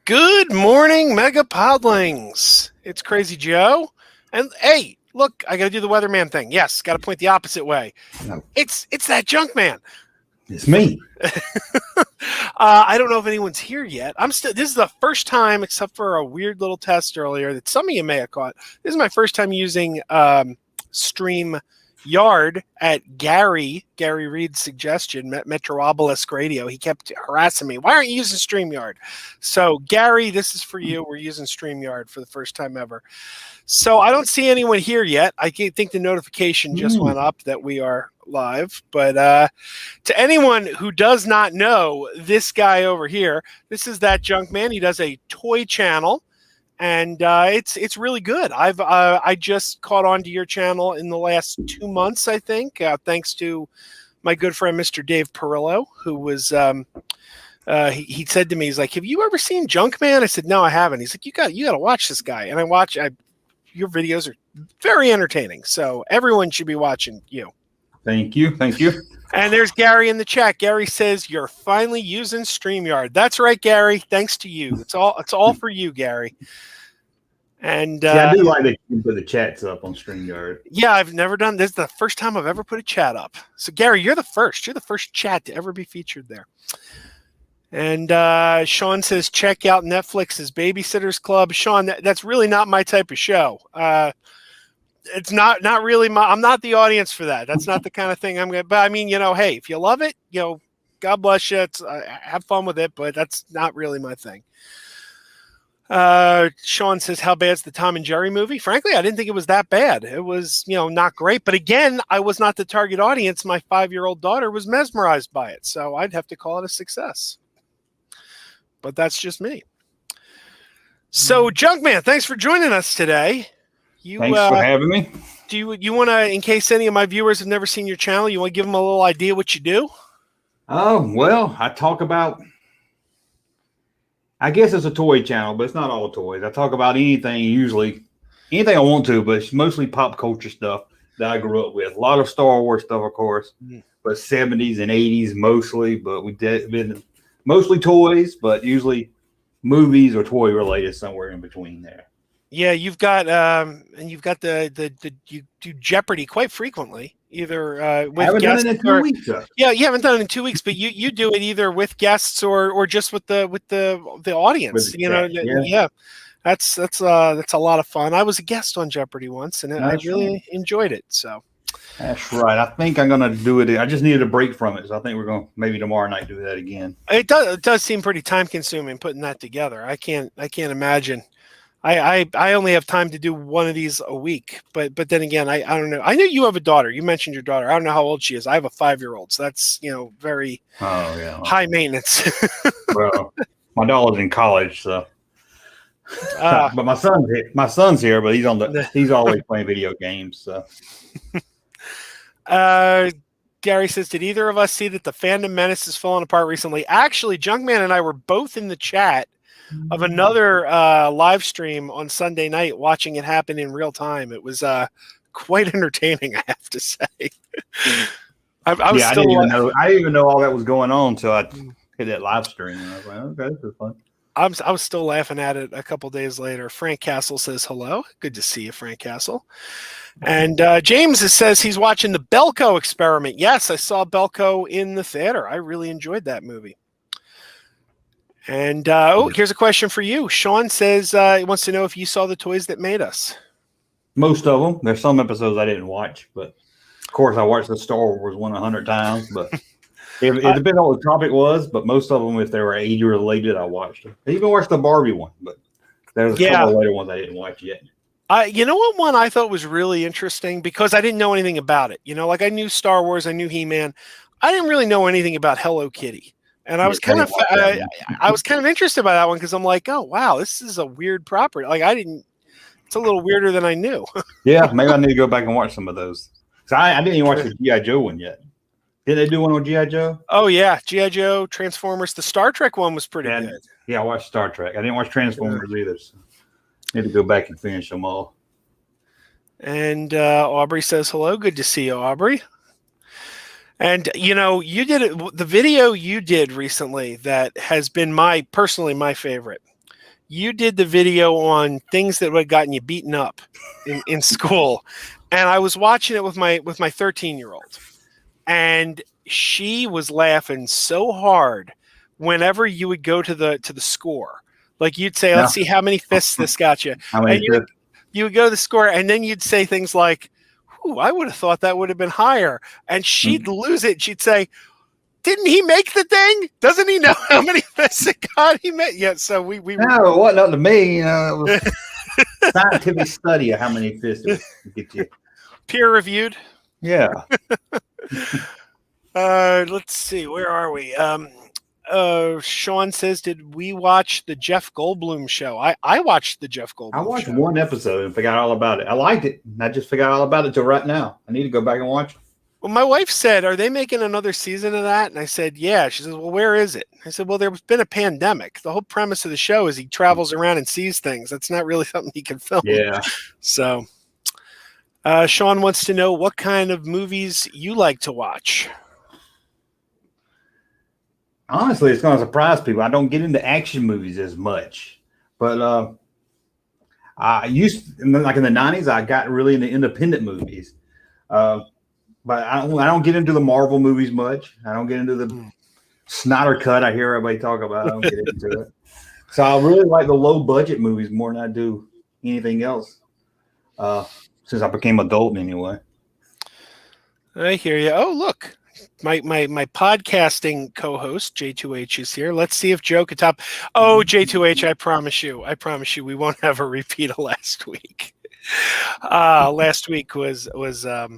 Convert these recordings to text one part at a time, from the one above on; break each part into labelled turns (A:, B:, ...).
A: Good morning, Mega Podlings. It's Crazy Joe. And hey, look, I got to do the weatherman thing. Yes, got to point the opposite way.
B: No.
A: It's that Junkman.
B: It's me.
A: I don't know if anyone's here yet. This is the first time, except for a weird little test earlier that some of you may have caught. This is my first time using StreamYard at Gary Reed's suggestion, Metro Obelisk Radio. He kept harassing me. Why aren't you using StreamYard? So, Gary, this is for you. We're using StreamYard for the first time ever. So, I don't see anyone here yet. I think the notification just went up that we are live. But to anyone who does not know this guy over here, this is that Junkman. He does a toy channel. And it's really good. I just caught on to your channel in the last 2 months, I think, thanks to my good friend Mr. Dave Perillo, who was he said to me, he's like, "Have you ever seen Junkman?" I said, "No, I haven't." He's like, "You got to watch this guy." And your videos are very entertaining, so everyone should be watching you.
B: Thank you.
A: And there's Gary in the chat. Gary says you're finally using StreamYard. That's right, Gary. Thanks to you. It's all for you, Gary. And
B: I do like that you can put the chats up on StreamYard.
A: Yeah, I've never done this. Is the first time I've ever put a chat up. So Gary, you're the first. You're the first chat to ever be featured there. And Sean says check out Netflix's Babysitters Club. Sean, that's really not my type of show. It's not really I'm not the audience for that. That's not the kind of thing I'm going to, but I mean, hey, if you love it, God bless you. It's, have fun with it, but that's not really my thing. Sean says, how bad's the Tom and Jerry movie? Frankly, I didn't think it was that bad. It was, not great, but again, I was not the target audience. My 5-year-old daughter was mesmerized by it. So I'd have to call it a success, but that's just me. So Junkman, thanks for joining us today.
B: Thanks for having me.
A: Do you want to, in case any of my viewers have never seen your channel, you want to give them a little idea what you do?
B: Oh, well, I talk about, I guess it's a toy channel, but it's not all toys. I talk about anything I want to, but it's mostly pop culture stuff that I grew up with. A lot of Star Wars stuff, of course, but 70s and 80s mostly, but we did been mostly toys, but usually movies or toy related somewhere in between there.
A: Yeah, you've got you do Jeopardy quite frequently, either with guests.
B: I haven't done it in 2 weeks. Though.
A: Yeah, you haven't done it in 2 weeks, but you do it either with guests or just with the audience. Yeah, that's a lot of fun. I was a guest on Jeopardy once, and I really enjoyed it. So
B: that's right. I think I'm gonna do it. I just needed a break from it, so I think we're gonna maybe tomorrow night do that again.
A: It does seem pretty time consuming putting that together. I can't imagine. I only have time to do one of these a week, but then again, I don't know. I know you have a daughter. You mentioned your daughter. I don't know how old she is. I have a 5-year-old, so that's very high maintenance.
B: Well, my daughter's in college, so. But my son's here, but he's always playing video games. So.
A: Gary says, did either of us see that the fandom menace is falling apart recently? Actually, Junkman and I were both in the chat of another live stream on Sunday night, watching it happen in real time. It was quite entertaining, I have to say. I didn't
B: even know all that was going on until I hit that live stream. And I was like, okay, this is fun.
A: I was still laughing at it a couple days later. Frank Castle says hello. Good to see you, Frank Castle. And James says he's watching the Belko Experiment. Yes, I saw Belko in the theater. I really enjoyed that movie. And here's a question for you. Sean says he wants to know if you saw The Toys That Made Us.
B: Most of them. There's some episodes I didn't watch, but of course I watched the Star Wars one 100 times. But it depends on what the topic was. But most of them, if they were 80 related, I watched them. I even watched the Barbie one, but there's a couple of later ones I didn't watch yet.
A: You know what one I thought was really interesting, because I didn't know anything about it. Like I knew Star Wars, I knew He-Man. I didn't really know anything about Hello Kitty. And I was kind of interested by that one, because I'm like, oh wow, this is a weird property. Like it's a little weirder than I knew.
B: Yeah, maybe I need to go back and watch some of those. So I didn't even watch the G.I. Joe one yet. Did they do one on G.I. Joe?
A: Oh yeah, G.I. Joe, Transformers. The Star Trek one was pretty good.
B: Yeah, I watched Star Trek. I didn't watch Transformers either. So need to go back and finish them all.
A: And Aubrey says hello. Good to see you, Aubrey. And, you did the video you did recently that has been personally my favorite. you did the video on things that would have gotten you beaten up in school, and I was watching it with my 13-year-old, and she was laughing so hard whenever you would go to the score. Like you'd say, let's see how many fists this got you.
B: How many
A: And you would go to the score, and then you'd say things like, "Ooh, I would have thought that would have been higher." And she'd lose it. She'd say, "Didn't he make the thing? Doesn't he know how many fists it got?" He made. Yeah, so we
B: No, it wasn't up to me. It was scientific study of how many fists it would get you.
A: Peer reviewed.
B: Yeah.
A: Let's see. Where are we? Sean says, "Did we watch the Jeff Goldblum show?" I watched the Jeff Goldblum show.
B: I watched one episode and forgot all about it. I liked it. And I just forgot all about it till right now. I need to go back and watch it.
A: Well, my wife said, "Are they making another season of that?" And I said, "Yeah." She says, "Well, where is it?" I said, "Well, there's been a pandemic. The whole premise of the show is he travels around and sees things. That's not really something he can film."
B: Yeah.
A: So, Sean wants to know what kind of movies you like to watch.
B: Honestly, it's going to surprise people. I don't get into action movies as much, but I used like in the 90s. I got really into independent movies, but I don't get into the Marvel movies much. I don't get into the Snyder Cut. I hear everybody talk about. I don't get into it. So I really like the low budget movies more than I do anything else. Since I became adult anyway.
A: I hear you. Oh, look. My podcasting co-host J2H is here. Let's see if Joe could top. Oh, J2H, I promise you, we won't have a repeat of last week. Last week was a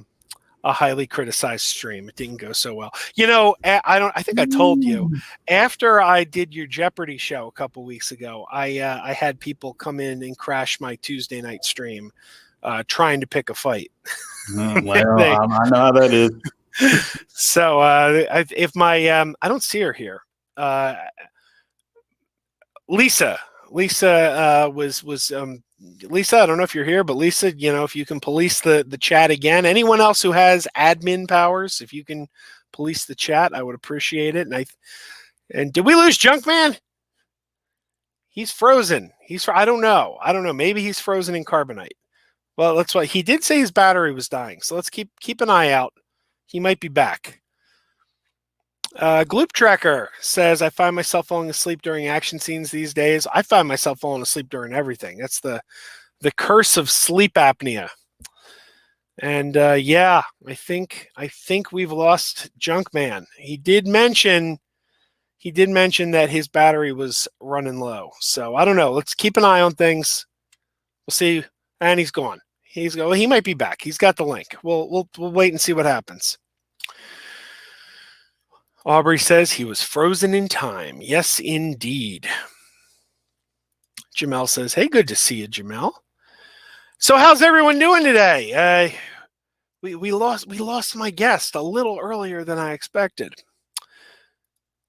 A: highly criticized stream. It didn't go so well. You know, I think I told you after I did your Jeopardy show a couple weeks ago, I had people come in and crash my Tuesday night stream, trying to pick a fight.
B: Well, I know how that is.
A: So if my I don't see her here. Lisa was Lisa, I don't know if you're here, but Lisa, you know, if you can police the chat again. Anyone else who has admin powers, if you can police the chat, I would appreciate it. And did we lose Junkman? He's frozen. I don't know. Maybe he's frozen in carbonite. Well, that's why he did say his battery was dying. So let's keep an eye out. He might be back. Gloop Tracker says, "I find myself falling asleep during action scenes these days." I find myself falling asleep during everything. That's the curse of sleep apnea. And yeah, I think we've lost Junkman. He did mention that his battery was running low. So I don't know. Let's keep an eye on things. We'll see. And he's gone. He might be back. He's got the link. We'll wait and see what happens. Aubrey says he was frozen in time. Yes, indeed. Jamel says, "Hey, good to see you, Jamel." So how's everyone doing today? We lost my guest a little earlier than I expected.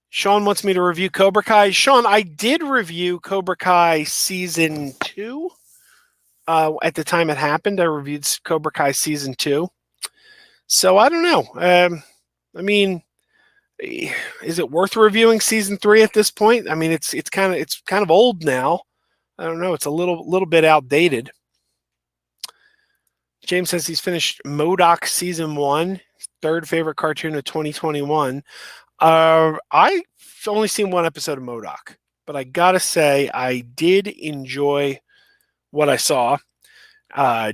A: Sean wants me to review Cobra Kai. Sean, I did review Cobra Kai season 2. At the time it happened, I reviewed Cobra Kai season 2. So I don't know. I mean, is it worth reviewing season 3 at this point? I mean, it's kind of old now. I don't know. It's a little bit outdated. James says he's finished MODOK season 1, third favorite cartoon of 2021. I've only seen one episode of MODOK, but I gotta say I did enjoy what I saw.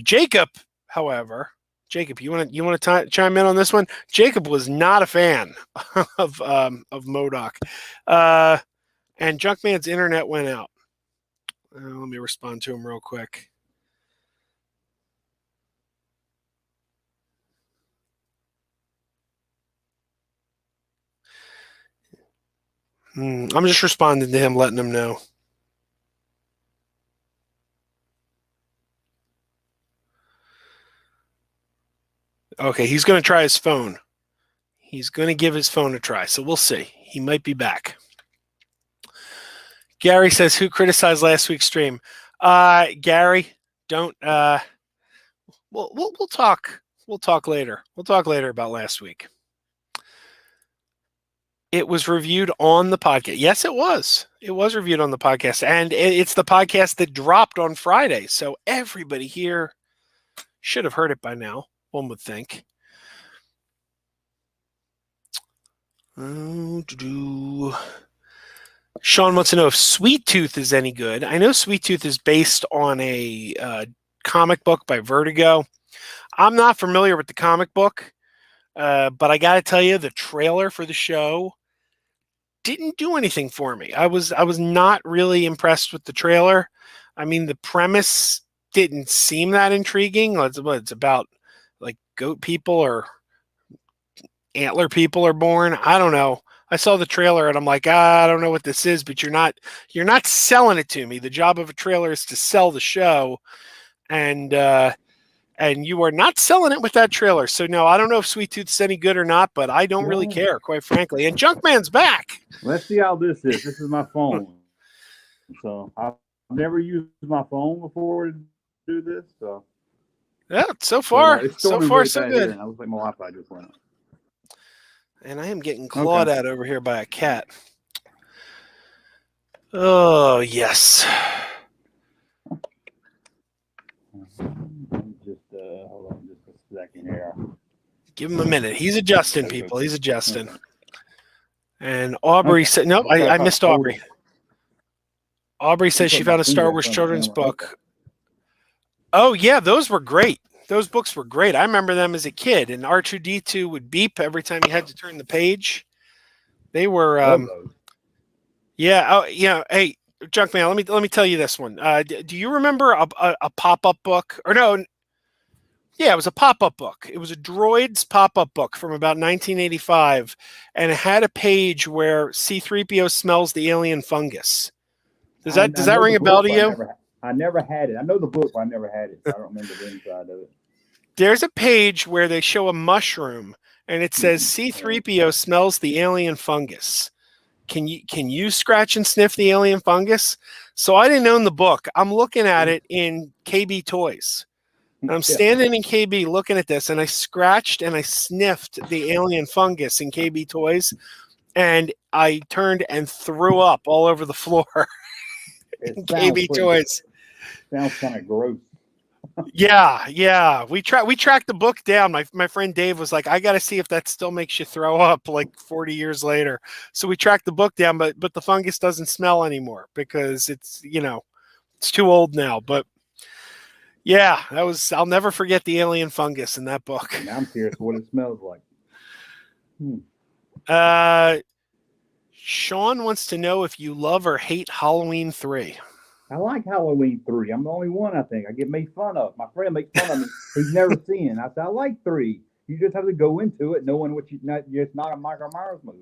A: Jacob, however, you want to chime in on this one? Jacob was not a fan of MODOK, and Junkman's internet went out. Let me respond to him real quick. I'm just responding to him, letting him know. Okay, he's going to try his phone. He's going to give his phone a try, so we'll see. He might be back. Gary says, "Who criticized last week's stream?" Gary, don't. We'll talk. We'll talk later. We'll talk later about last week. It was reviewed on the podcast. Yes, it was. It was reviewed on the podcast. And it's the podcast that dropped on Friday. So everybody here should have heard it by now, one would think. Sean wants to know if Sweet Tooth is any good. I know Sweet Tooth is based on a comic book by Vertigo. I'm not familiar with the comic book, but I got to tell you, the trailer for the show didn't do anything for me. I was not really impressed with the trailer. I mean, the premise didn't seem that intriguing. It's about like goat people or antler people are born. I don't know. I saw the trailer and I'm like, I don't know what this is, but you're not selling it to me. The job of a trailer is to sell the show, and you are not selling it with that trailer. So no, I don't know if Sweet Tooth's any good or not, but I don't really care, quite frankly. And Junkman's back.
B: Let's see how this is. This is my phone. So I've never used my phone before to do this. So
A: yeah, so far so good.
B: Here, I was like, my Wi-Fi just went up.
A: And I am getting clawed at over here by a cat. Oh, yes.
B: Just hold on just a second here.
A: Give him a minute. He's adjusting, people. He's adjusting. And Aubrey said, nope, I missed Aubrey. Aubrey says she found a Star Wars children's book. Oh, yeah, those were great. Those books were great. I remember them as a kid, and R2-D2 would beep every time you had to turn the page. They were, yeah. Oh, yeah. Hey, Junkman, let me tell you this one. Do you remember a pop-up book? Or no? Yeah, it was a pop-up book. It was a Droids pop-up book from about 1985, and it had a page where C-3PO smells the alien fungus. Does that ring a bell to you?
B: I never had it. I know the book, but I never had it. So I don't remember the inside of it.
A: There's a page where they show a mushroom, and it says C-3PO smells the alien fungus. Can you scratch and sniff the alien fungus? So I didn't own the book. I'm looking at it in KB Toys. And I'm standing in KB looking at this, and I scratched and I sniffed the alien fungus in KB Toys, and I turned and threw up all over the floor in KB Toys.
B: Sounds kind of gross.
A: Yeah. We tracked the book down. My friend Dave was like, I got to see if that still makes you throw up like 40 years later. So we tracked the book down, but the fungus doesn't smell anymore because it's too old now. But yeah, I'll never forget the alien fungus in that book.
B: Now I'm curious what it smells like.
A: Sean wants to know if you love or hate Halloween 3.
B: I like Halloween 3. I'm the only one, I think. I get made fun of. My friend makes fun of me. He's never seen it. I said, I like 3. You just have to go into it knowing it's not a Michael Myers movie.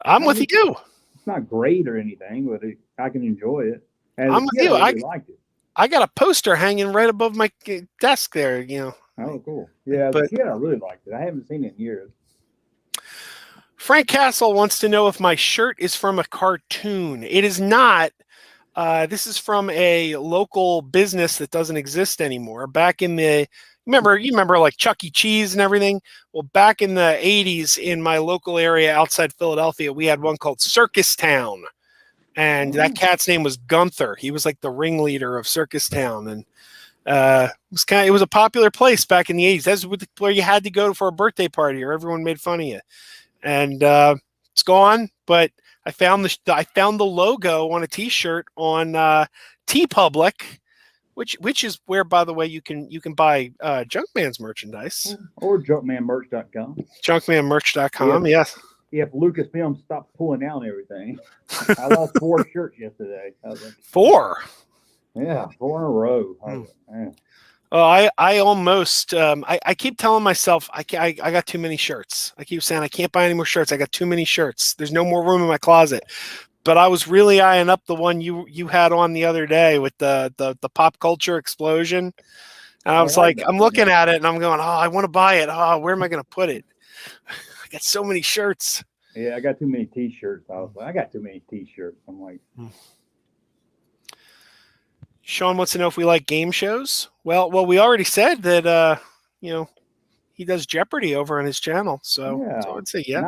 A: I'm with you.
B: It's not great or anything, but I can enjoy it.
A: I'm with you.
B: I really liked it.
A: I got a poster hanging right above my desk there,
B: Oh, cool. Yeah, as a kid, I really liked it. I haven't seen it in years.
A: Frank Castle wants to know if my shirt is from a cartoon. It is not. This is from a local business that doesn't exist anymore. Back in the, you remember like Chuck E. Cheese and everything? Well, back in the 80s in my local area outside Philadelphia, we had one called Circus Town. And that cat's name was Gunther. He was like the ringleader of Circus Town. And it was a popular place back in the 80s. That's where you had to go for a birthday party or everyone made fun of you. And it's gone, but I found the logo on a T-shirt on TeePublic, which is where, by the way, you can buy Junkman's merchandise
B: or junkmanmerch.com.
A: Junkmanmerch.com, yes.
B: If Lucasfilm stopped pulling down everything, I lost 4 shirts yesterday.
A: 4?
B: Yeah, 4 in a row.
A: Oh, I almost I keep telling myself I got too many shirts. I keep saying I can't buy any more shirts. I got too many shirts. There's no more room in my closet. But I was really eyeing up the one you had on the other day with the pop culture explosion. And I was like, I'm looking at it and I'm going, oh, I want to buy it. Oh, where am I going to put it? I got so many shirts.
B: Yeah, I got too many T-shirts. I got too many T-shirts. I'm like.
A: Sean wants to know if we like game shows. Well, we already said that, he does Jeopardy over on his channel. So,
B: yeah.
A: So I'd say, yeah.
B: And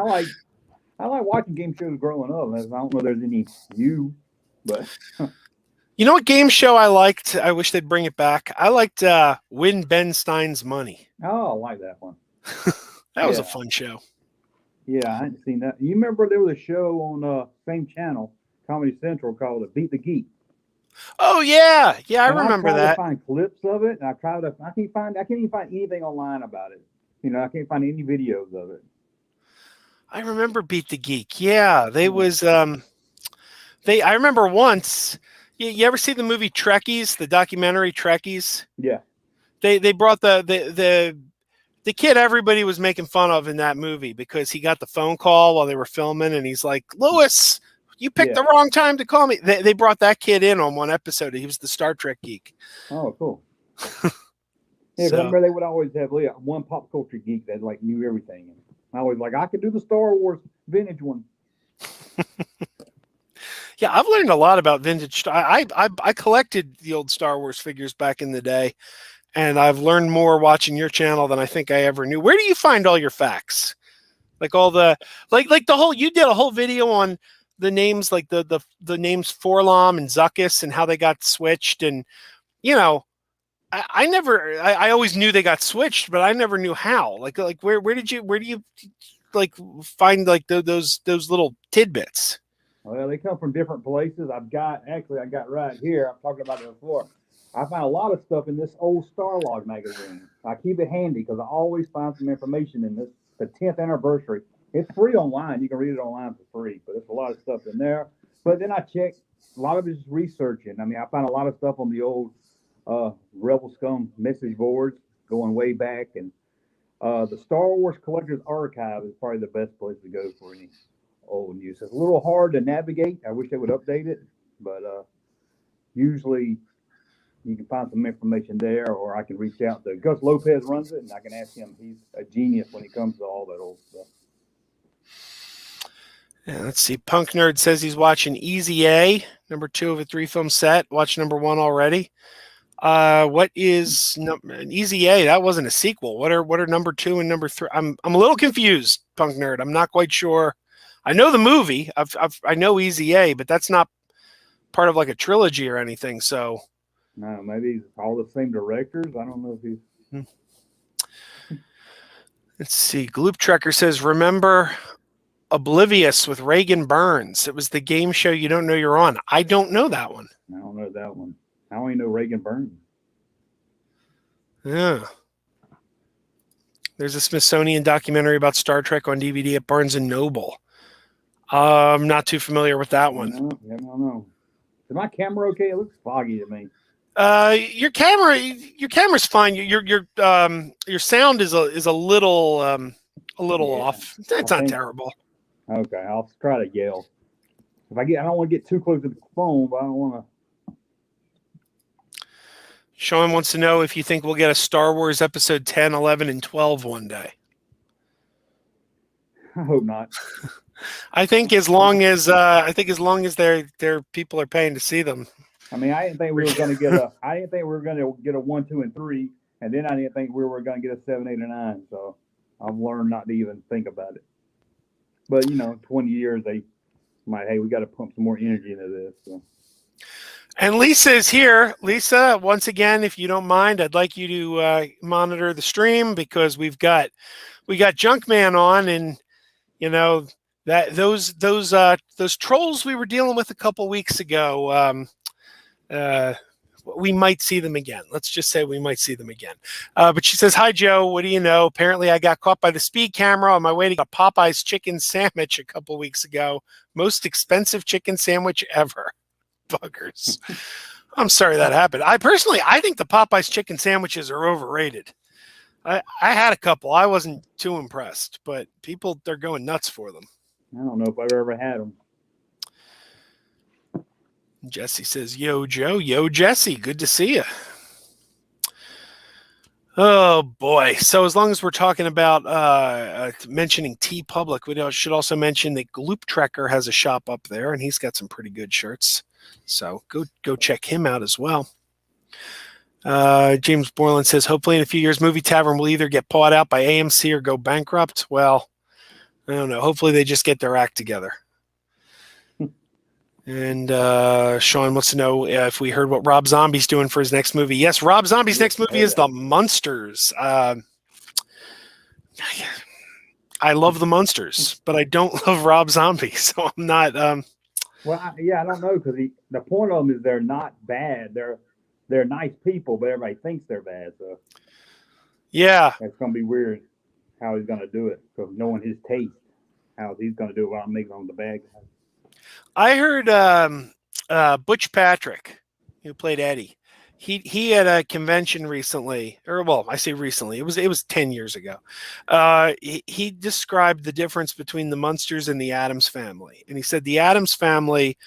B: I like watching game shows growing up. I don't know if there's any new, but
A: You know what game show I liked? I wish they'd bring it back. I liked Win Ben Stein's Money.
B: oh, I like that one.
A: That was a fun show.
B: Yeah, I hadn't seen that. You remember there was a show on same channel, Comedy Central, called Beat the Geek.
A: Oh yeah, I
B: and
A: remember
B: I tried
A: that.
B: to find clips of it, and I can't even find anything online about it. I can't find any videos of it.
A: I remember Beat the Geek. Yeah, they was I remember once. You ever see the movie Trekkies, the documentary Trekkies?
B: Yeah.
A: They brought the kid everybody was making fun of in that movie because he got the phone call while they were filming, and he's like, "Lewis, you picked the wrong time to call me." They brought that kid in on one episode. He was the Star Trek geek.
B: Oh, cool. Yeah, so, I remember they would always have one pop culture geek that like knew everything. And I was like, I could do the Star Wars vintage one.
A: Yeah, I've learned a lot about vintage. I collected the old Star Wars figures back in the day, and I've learned more watching your channel than I think I ever knew. Where do you find all your facts? Like all the like the whole you did a whole video on the names, like the names Forlom and Zuckus and how they got switched, and I always knew they got switched, but I never knew how. Like where do you like find like those little tidbits?
B: Well, they come from different places. I got right here. I'm talking about it before. I found a lot of stuff in this old Starlog magazine. I keep it handy because I always find some information in this. The 10th anniversary. It's free online. You can read it online for free, but there's a lot of stuff in there. But then I checked. A lot of it's researching. I mean, I found a lot of stuff on the old Rebel Scum message boards going way back. And the Star Wars Collector's Archive is probably the best place to go for any old news. It's a little hard to navigate. I wish they would update it, but usually you can find some information there, or I can reach out to Gus Lopez runs it, and I can ask him. He's a genius when it comes to all that old stuff.
A: Yeah, let's see. Punk Nerd says he's watching Easy A, number 2 of a 3-film set. Watch number 1 already. What is Easy A? That wasn't a sequel. What are number 2 and number 3? I'm a little confused, Punk Nerd. I'm not quite sure. I know the movie. I know Easy A, but that's not part of like a trilogy or anything. So
B: no, maybe he's all the same directors. I don't know if he's.
A: Let's see. Gloop Trekker says, remember Oblivious with Reagan Burns? It was the game show you don't know you're on. I don't know that one.
B: I don't know that one. I only know Reagan Burns.
A: Yeah. There's a Smithsonian documentary about Star Trek on DVD at Barnes & Noble. I'm not too familiar with that one.
B: I don't know. Is my camera okay? It looks foggy to me.
A: Your camera's fine. Your sound is a little off. It's not terrible.
B: Okay, I'll try to yell. I don't want to get too close to the phone, but I don't want to.
A: Sean wants to know if you think we'll get a Star Wars episode 10, 11, and 12 one day.
B: I hope not.
A: I think as long as their people are paying to see them.
B: I mean, I didn't think we were going to get a 1, 2, and 3, and then I didn't think we were going to get a 7, 8, or 9. So I've learned not to even think about it. But 20 years they might. Hey, we got to pump some more energy into this. So.
A: And Lisa is here. Lisa, once again, if you don't mind, I'd like you to monitor the stream because we got Junkman on, and that those trolls we were dealing with a couple weeks ago. We might see them again. Let's just say we might see them again. But she says, hi, Joe. What do you know? Apparently, I got caught by the speed camera on my way to get a Popeye's chicken sandwich a couple weeks ago. Most expensive chicken sandwich ever. Buggers. I'm sorry that happened. I think the Popeye's chicken sandwiches are overrated. I had a couple. I wasn't too impressed, but people, they're going nuts for them.
B: I don't know if I've ever had them.
A: Jesse says, yo, Joe. Yo, Jesse. Good to see you. Oh, boy. So as long as we're talking about mentioning TeePublic, we should also mention that Gloop Trekker has a shop up there, and he's got some pretty good shirts. So go check him out as well. James Borlan says, hopefully in a few years, Movie Tavern will either get bought out by AMC or go bankrupt. Well, I don't know. Hopefully they just get their act together. And Sean wants to know if we heard what Rob Zombie's doing for his next movie. Yes, Rob Zombie's next movie is The Munsters. I love The Munsters, but I don't love Rob Zombie, so I'm not.
C: Well, I don't know, because the point of them is they're not bad. They're nice people, but everybody thinks they're bad. So
A: yeah,
C: it's going to be weird how he's going to do it, because knowing his taste, how he's going to do it without making them the bad guy.
A: I heard Butch Patrick, who played Eddie. He had a convention recently, or well, I say recently. It was 10 years ago. He described the difference between the Munsters and the Addams Family, and he said the Addams Family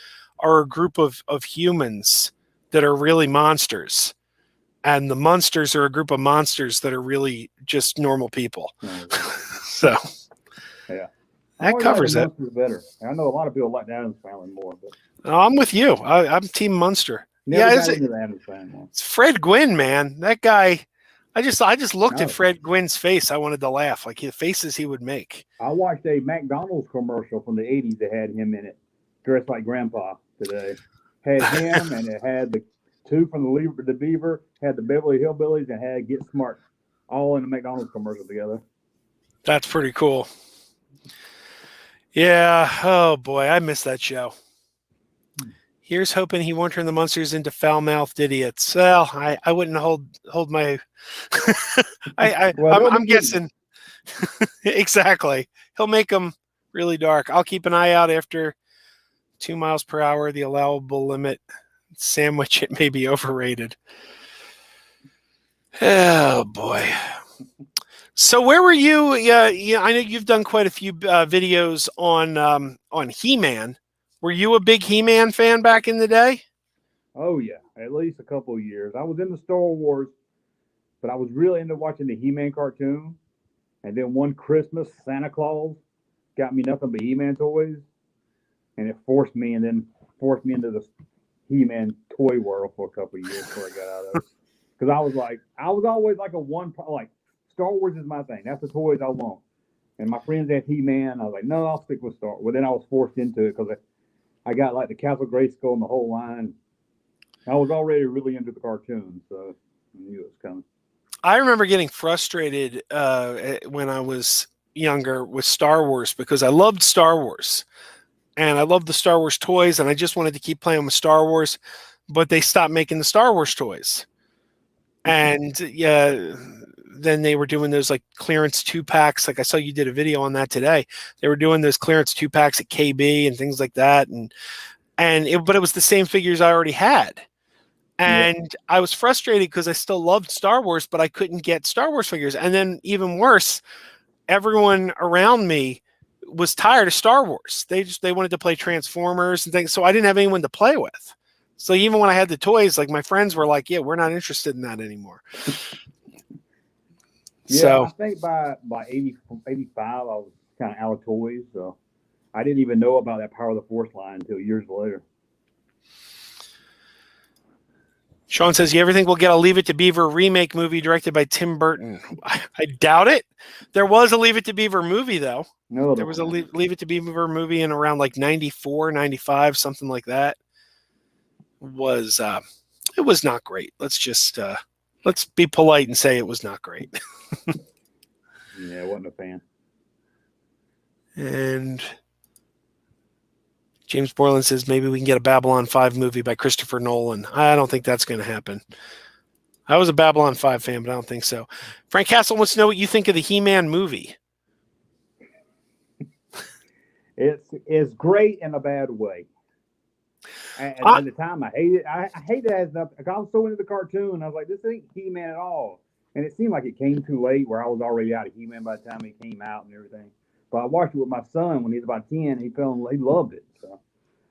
A: are a group of humans that are really monsters, and the Munsters are a group of monsters that are really just normal people. So,
C: yeah.
A: That covers it.
C: Better. I know a lot of people like the Addams Family more, but
A: I'm with you. I'm Team Munster. It's Fred Gwynn, man. That guy. I just looked at Fred Gwynn's face. I wanted to laugh, like the faces he would make.
C: I watched a McDonald's commercial from the '80s that had him in it, dressed like Grandpa today. Had him, and it had the two from the Beaver, had the Beverly Hillbillies, and had Get Smart, all in a McDonald's commercial together.
A: That's pretty cool. Yeah. Oh boy, I miss that show. Here's hoping he won't turn the Munsters into foul-mouthed idiots. Well, I wouldn't hold my. I'm guessing exactly. He'll make them really dark. I'll keep an eye out after 2 miles per hour, the allowable limit. Sandwich it may be overrated. Oh boy. So where were you? Yeah, I know you've done quite a few videos on He-Man. Were you a big He-Man fan back in the day?
C: Oh yeah, at least a couple of years. I was into Star Wars, but I was really into watching the He-Man cartoon. And then one Christmas, Santa Claus got me nothing but He-Man toys, and it forced me into the He-Man toy world for a couple of years before I got out of it. Because I was always like Star Wars is my thing. That's the toys I want. And my friends had He-Man. I was like, no, I'll stick with Star Wars. Well, then I was forced into it because I got like the Castle Grayskull and the whole line. I was already really into the cartoon, so I knew it was coming.
A: I remember getting frustrated when I was younger with Star Wars because I loved Star Wars. And I loved the Star Wars toys, and I just wanted to keep playing with Star Wars, but they stopped making the Star Wars toys. And then they were doing those like clearance 2-packs. Like I saw you did a video on that today. They were doing those clearance 2-packs at KB and things like that. But it was the same figures I already had. And I was frustrated because I still loved Star Wars, but I couldn't get Star Wars figures. And then even worse, everyone around me was tired of Star Wars. They wanted to play Transformers and things. So I didn't have anyone to play with. So even when I had the toys, like my friends were like, yeah, we're not interested in that anymore.
C: Yeah,
A: so
C: I think by 85, I was kind of out of toys. So I didn't even know about that Power of the Force line until years later.
A: Sean says, you ever think we'll get a Leave It to Beaver remake movie directed by Tim Burton? I doubt it. There was a Leave It to Beaver movie, though.
C: No,
A: there was a Leave It to Beaver movie in around like 94, 95, something like that. It was not great. Let's be polite and say it was not great.
C: Yeah, I wasn't a fan.
A: And James Borland says maybe we can get a Babylon 5 movie by Christopher Nolan. I don't think that's going to happen. I was a Babylon 5 fan, but I don't think so. Frank Castle wants to know what you think of the He-Man movie.
C: It's great in a bad way. At the time, I hated it. I hated it as enough. I was so into the cartoon. I was like, this ain't He-Man at all. And it seemed like it came too late where I was already out of He-Man by the time it came out and everything. But I watched it with my son when he was about 10. He loved it. So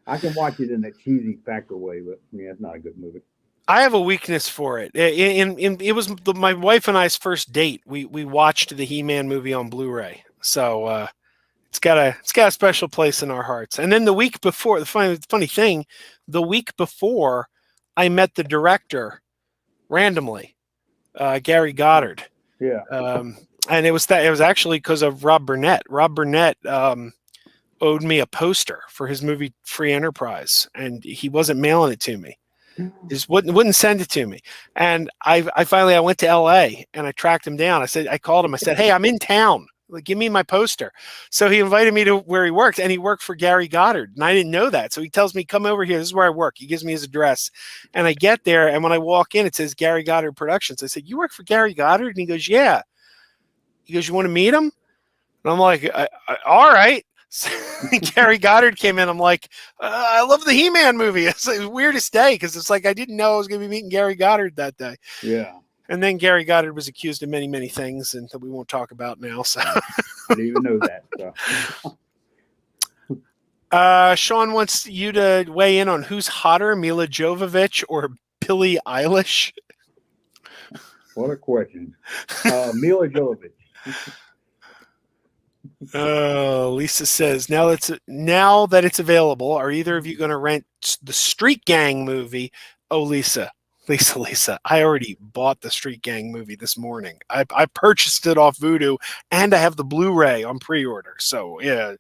C: I can watch it in that cheesy factor way, but yeah, it's not a good movie. I
A: have a weakness for it. It was my wife and I's first date. We watched the He-Man movie on Blu-ray. So it's got a special place in our hearts. And then the week before, the funny thing, the week before, I met the director randomly, Gary Goddard.
C: Yeah.
A: And it was actually because of Rob Burnett. Rob Burnett owed me a poster for his movie Free Enterprise, and he wasn't mailing it to me. Just wouldn't send it to me. And I finally went to LA and I tracked him down. I called him. I said, "Hey, I'm in town. Like, give me my poster." So he invited me to where he worked, and he worked for Gary Goddard, and I didn't know that. So he tells me, "Come over here. This is where I work." He gives me his address, and I get there, and when I walk in, it says Gary Goddard Productions. I said, "You work for Gary Goddard?" And he goes, "Yeah." He goes, "You want to meet him?" And I'm like, "All right." So Gary Goddard came in. I'm like, "I love the He-Man movie." It's like the weirdest day because it's like I didn't know I was going to be meeting Gary Goddard that day.
C: Yeah.
A: And then Gary Goddard was accused of many, many things and that we won't talk about now. So
C: I didn't even know that. So.
A: Sean wants you to weigh in on who's hotter, Mila Jovovich or Billie Eilish.
C: What a question. Mila Jovovich.
A: Lisa says, now that it's available, are either of you going to rent the Street Gang movie? Oh, Lisa, I already bought the Street Gang movie this morning. I purchased it off Vudu, and I have the Blu-ray on pre-order. So, yeah.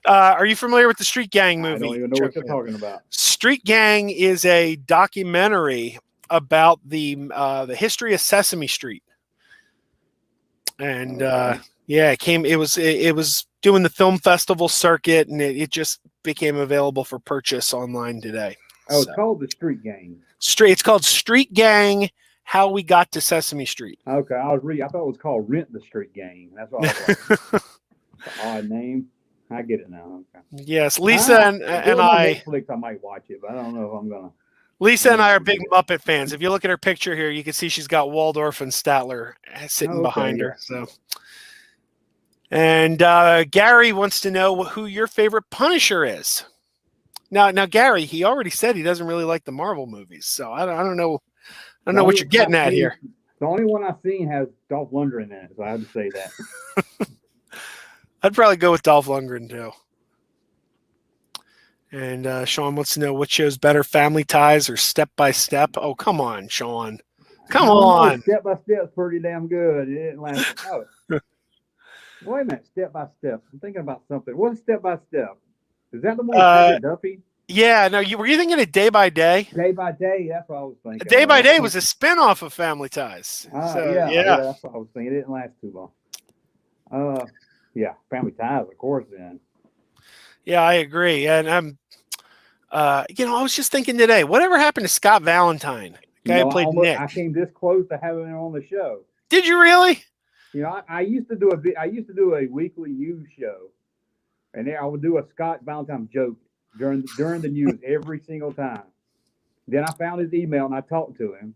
A: Are you familiar with the Street Gang movie?
C: I don't even know what you're talking about. Street
A: Gang is a documentary about the history of Sesame Street. And yeah, it was doing the film festival circuit, and it just became available for purchase online today.
C: Oh, it's called the Street Gang.
A: It's called Street Gang: How We Got to Sesame Street.
C: Okay, I thought it was called Rent the Street Gang. That's what I was like. Odd name. I get it now. Okay.
A: Yes, Lisa and I.
C: Netflix, I might watch it, but I don't know if I'm gonna.
A: Lisa and I are big Muppet fans. If you look at her picture here, you can see she's got Waldorf and Statler sitting behind her. So. And Gary wants to know who your favorite Punisher is. Now, Gary, he already said he doesn't really like the Marvel movies, so I don't know. I don't know what you're getting at here.
C: The only one I've seen has Dolph Lundgren in it, so I have to say that.
A: I'd probably go with Dolph Lundgren too. And Sean wants to know what show's better, Family Ties or Step by Step? Oh, come on, Sean. Come on.
C: Step by Step's pretty damn good. It didn't last. Oh. Wait a minute, Step by Step. I'm thinking about something. What's Step by Step? Is that the one with Duffy?
A: Yeah, no, were you thinking of Day by Day?
C: Day by Day, that's what I was thinking.
A: Day by Day was a spin-off of Family Ties.
C: Yeah, that's what I was thinking. It didn't last too long. Yeah, Family Ties, of course, then. Yeah,
A: I agree. And I was just thinking today, whatever happened to Scott Valentine? The guy who played Nick.
C: I came this close to having him on the show.
A: Did you really?
C: I used to do a weekly news show, and I would do a Scott Valentine joke during the news every single time. Then I found his email and I talked to him,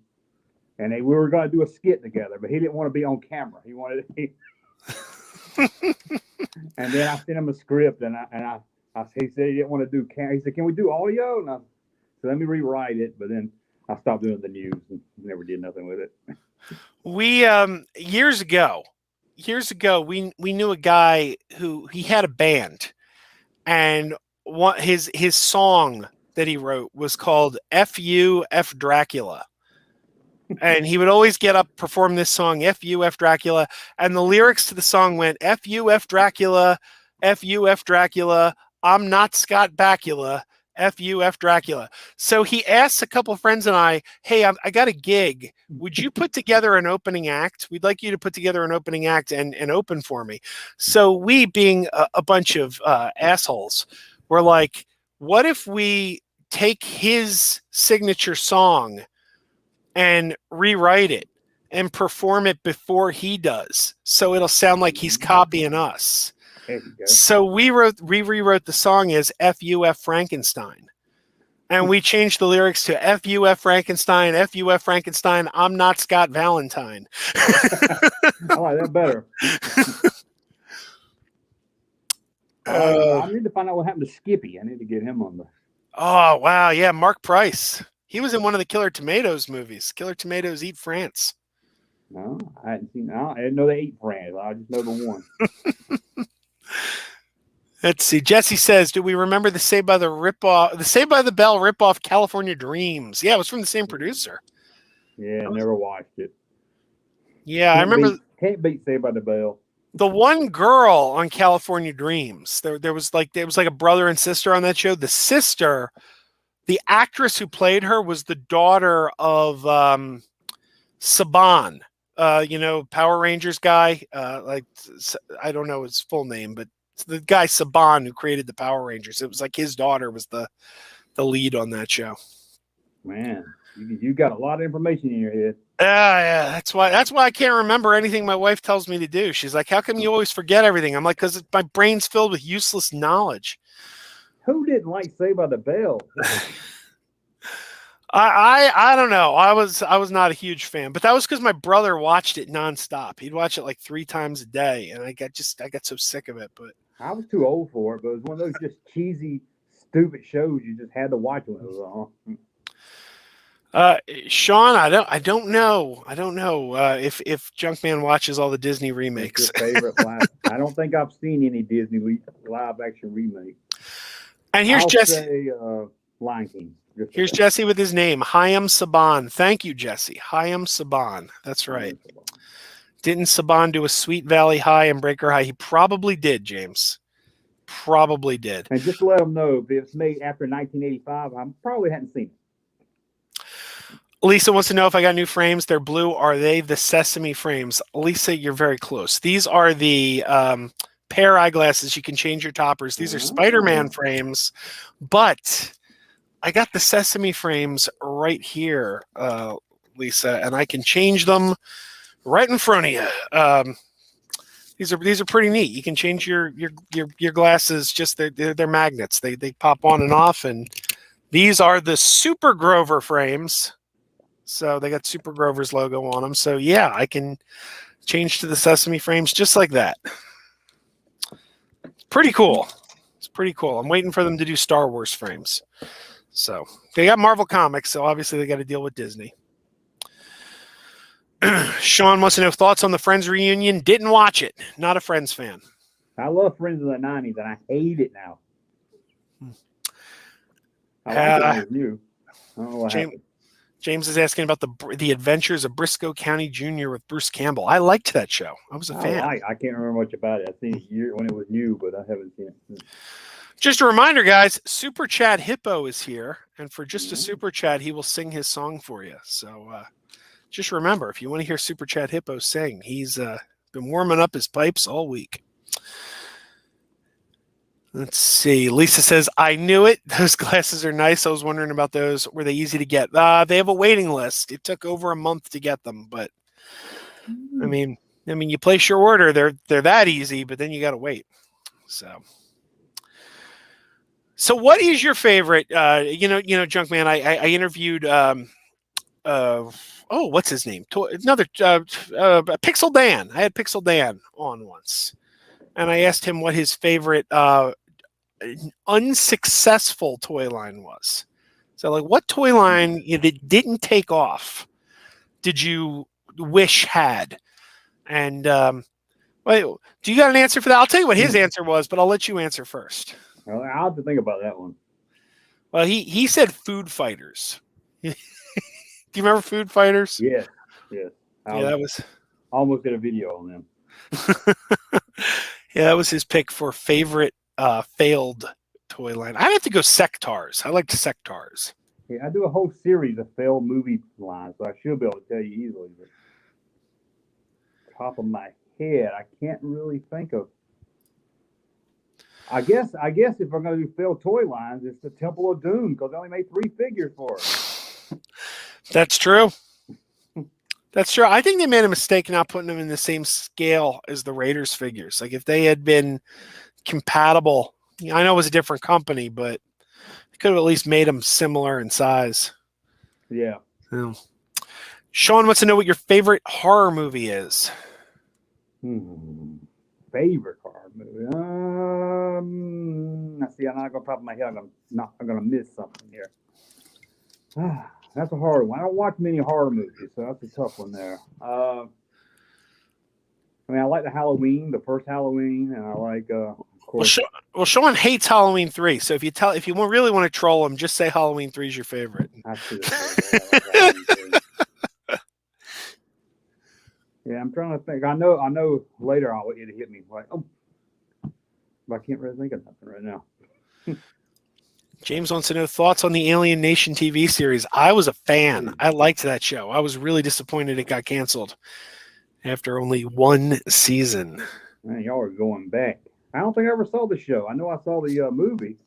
C: and we were going to do a skit together, but he didn't want to be on camera. He wanted to. And then I sent him a script, and he said he didn't want to do camera. He said, "Can we do audio?" And so let me rewrite it, but then I stopped doing the news and never did nothing with it.
A: We years ago, we knew a guy who he had a band, and his song that he wrote was called "F.U. F. Dracula," and he would always get up, perform this song "F.U. F. Dracula," and the lyrics to the song went "F.U. F. Dracula, F.U. F. Dracula. I'm not Scott Bakula. F.U. F. Dracula." So he asked a couple of friends and I, "Hey, I got a gig. Would you put together an opening act? We'd like you to put together an opening act and open for me." So we, being a bunch of assholes, were like, what if we take his signature song and rewrite it and perform it before he does, so it'll sound like he's copying us? So we rewrote the song as F.U.F. Frankenstein. And we changed the lyrics to F.U.F. Frankenstein, F.U.F. Frankenstein, I'm not Scott Valentine.
C: I like that better. I need to find out what happened to Skippy. I need to get him on the...
A: Oh, wow. Yeah, Mark Price. He was in one of the Killer Tomatoes movies. Killer Tomatoes Eat France.
C: No, I hadn't seen... I didn't know they eat France. I just know the one.
A: Let's see. Jesse says, "Do we remember the Saved by the Bell ripoff California Dreams?" Yeah, it was from the same producer.
C: Yeah, I never watched it.
A: Yeah, I remember.
C: Can't beat Saved by the Bell.
A: The one girl on California Dreams, there was like a brother and sister on that show. The sister, the actress who played her, was the daughter of Saban, Power Rangers guy. I don't know his full name, but the guy Saban who created the Power Rangers. It was like his daughter was the lead on that show.
C: Man, you got a lot of information in your head.
A: Yeah, that's why I can't remember anything my wife tells me to do. She's like, "How come you always forget everything?" I'm like, "Because my brain's filled with useless knowledge."
C: Who didn't like Saved by the Bell?
A: I don't know. I was not a huge fan, but that was because my brother watched it nonstop. He'd watch it like 3 times a day, and I got so sick of it. But
C: I was too old for it. But it was one of those just cheesy, stupid shows you just had to watch when it was on.
A: Sean, I don't know if Junkman watches all the Disney remakes.
C: What's your favorite I don't think I've seen any Disney live action remake.
A: And here's Jesse.
C: Say, Lion King.
A: Here's Jesse with his name, Hayam Saban. Thank you, Jesse. Hayam Saban. That's right. Didn't Saban do a Sweet Valley High and Breaker High? He probably did, James. Probably did.
C: And just to let them know, if it's made after 1985, I probably hadn't seen it.
A: Lisa wants to know if I got new frames. They're blue. Are they the Sesame frames? Lisa, you're very close. These are the pair eyeglasses. You can change your toppers. These are Spider-Man frames, but I got the Sesame frames right here, Lisa, and I can change them right in front of you. These are pretty neat. You can change your glasses. Just they're magnets. They pop on and off, and these are the Super Grover frames. So they got Super Grover's logo on them. So yeah, I can change to the Sesame frames just like that. Pretty cool. It's pretty cool. I'm waiting for them to do Star Wars frames. So they got Marvel Comics, so obviously they got to deal with Disney. Sean wants to know thoughts on the Friends reunion. Didn't watch it. Not a Friends fan.
C: I love Friends of the 90s, and I hate it now. I like it when it was new. I don't know what happened.
A: James is asking about the Adventures of Briscoe County Jr. with Bruce Campbell. I liked that show. I was a fan.
C: I can't remember much about it. I've seen it when it was new, but I haven't seen it.
A: Just a reminder, guys, Super Chat Hippo is here, and for just a Super Chat, he will sing his song for you. So just remember, if you want to hear Super Chat Hippo sing, he's been warming up his pipes all week. Let's see. Lisa says, I knew it. Those glasses are nice. I was wondering about those. Were they easy to get? They have a waiting list. It took over a month to get them, but I mean, you place your order. They're that easy, but then you got to wait. So what is your favorite? Junkman. I interviewed. What's his name? Another Pixel Dan. I had Pixel Dan on once, and I asked him what his favorite unsuccessful toy line was. So, like, what toy line that didn't take off did you wish had? And wait, do you got an answer for that? I'll tell you what his answer was, but I'll let you answer first.
C: Well, I'll have to think about that one.
A: Well, he said Food Fighters. Do you remember Food Fighters?
C: Yes.
A: That was
C: almost did a video on them.
A: Yeah, that was his pick for favorite failed toy line. I have to go Sectars. I liked Sectars.
C: Yeah, I do a whole series of failed movie lines, so I should be able to tell you easily. But top of my head, I can't really think of. I guess if I'm going to do failed toy lines, it's the Temple of Doom because they only made 3 figures for it.
A: That's true. That's true. I think they made a mistake not putting them in the same scale as the Raiders figures. Like if they had been compatible, I know it was a different company, but they could have at least made them similar in size.
C: Yeah.
A: Sean wants to know what your favorite horror movie is.
C: Favorite horror movie? See, I'm not going to top of my head. I'm going to miss something here. That's a hard one. I don't watch many horror movies, so that's a tough one there. I like the first Halloween, and I like, of course.
A: Well, Sean hates Halloween 3, so if you really want to troll him, just say Halloween 3 is your favorite.
C: Yeah, I'm trying to think. I know later it'll hit me like, oh, but I can't really think of nothing right now.
A: James wants to know thoughts on the Alien Nation TV series. I was a fan. I liked that show. I was really disappointed it got canceled after only one season.
C: Man, y'all are going back. I don't think I ever saw the show. I know I saw the movie.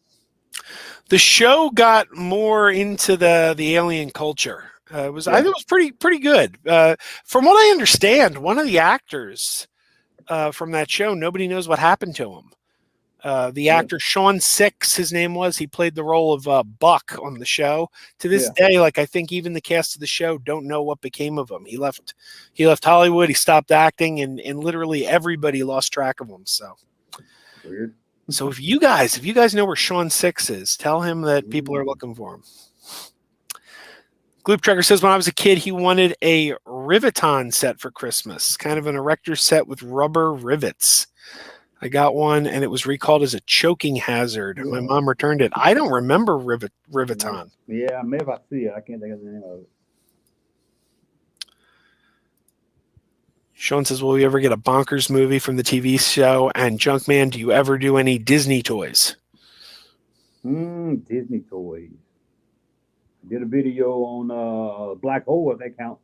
A: The show got more into the alien culture. I think it was pretty good. From what I understand, one of the actors from that show, nobody knows what happened to him. The actor Sean Six, his name was, he played the role of Buck on the show. To this day, like I think even the cast of the show don't know what became of him. He left Hollywood, he stopped acting, and literally everybody lost track of him. So
C: weird.
A: So if you guys know where Sean Six is, tell him that people are looking for him. Gloop Trekker says when I was a kid, he wanted a Riveton set for Christmas, kind of an erector set with rubber rivets. I got one, and it was recalled as a choking hazard. My mom returned it. I don't remember Riveton.
C: Yeah, maybe I see it. I can't think of the name of it.
A: Sean says, will we ever get a Bonkers movie from the TV show? And Junkman, do you ever do any Disney toys?
C: Disney toys. I did a video on Black Hole, if that counts.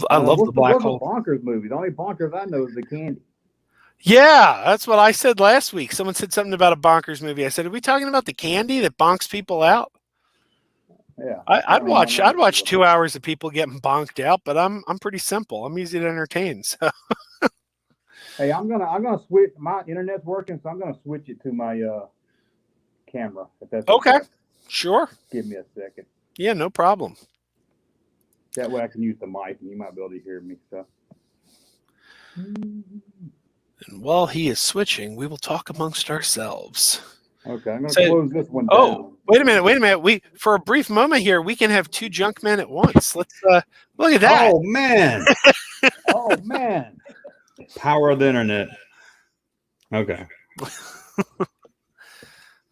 A: I love the Black Hole.
C: The Bonkers movie. The only Bonkers I know is the candy.
A: Yeah, that's what I said last week. Someone said something about a Bonkers movie. I said, are we talking about the candy that bonks people out?
C: Yeah.
A: I'd watch 2 hours of people getting bonked out, but I'm pretty simple. I'm easy to entertain. So.
C: Hey, I'm gonna switch. My internet's working, so I'm gonna switch it to my camera. If that's
A: okay. Sure.
C: Give me a second.
A: Yeah, no problem.
C: That way I can use the mic and you might be able to hear me. So.
A: And while he is switching, we will talk amongst ourselves.
C: Okay, I'm going to close this one down.
A: Oh, wait a minute. For a brief moment here, we can have two junk men at once. Let's look at that.
B: Oh, man.
C: Oh, man.
B: Power of the internet. Okay.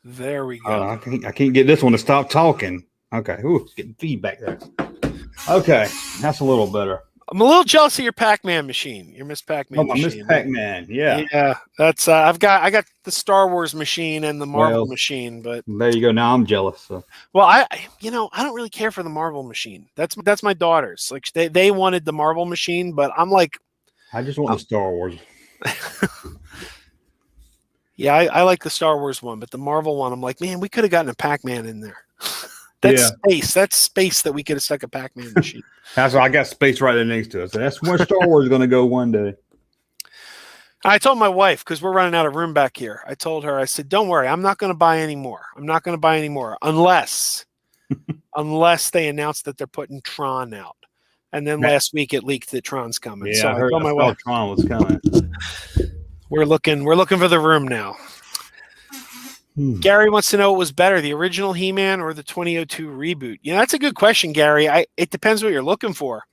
A: There we go.
B: I can't get this one to stop talking. Okay. Ooh, it's getting feedback there. Okay, that's a little better.
A: I'm a little jealous of your Pac-Man machine. Your Miss Pac-Man machine.
B: Miss Pac-Man, yeah.
A: Yeah, that's I got the Star Wars machine and the Marvel machine, but
B: there you go. Now I'm jealous. So.
A: Well, I don't really care for the Marvel machine. That's my daughters. Like they wanted the Marvel machine, but I'm like,
B: I just want the Star Wars.
A: Yeah, I like the Star Wars one, but the Marvel one, I'm like, man, we could have gotten a Pac-Man in there. That's space that we could have stuck a Pac-Man machine.
B: That's why I got space right there next to us. That's where Star Wars is going to go one day.
A: I told my wife, because we're running out of room back here. I told her, I said, don't worry, I'm not going to buy any more. I'm not going to buy any more unless they announce that they're putting Tron out. And then last week it leaked that Tron's coming.
B: Yeah,
A: so I told my wife
B: Tron was coming.
A: We're looking for the room now. Gary wants to know what was better, the original He-Man or the 2002 reboot? Yeah, that's a good question, Gary. It depends what you're looking for.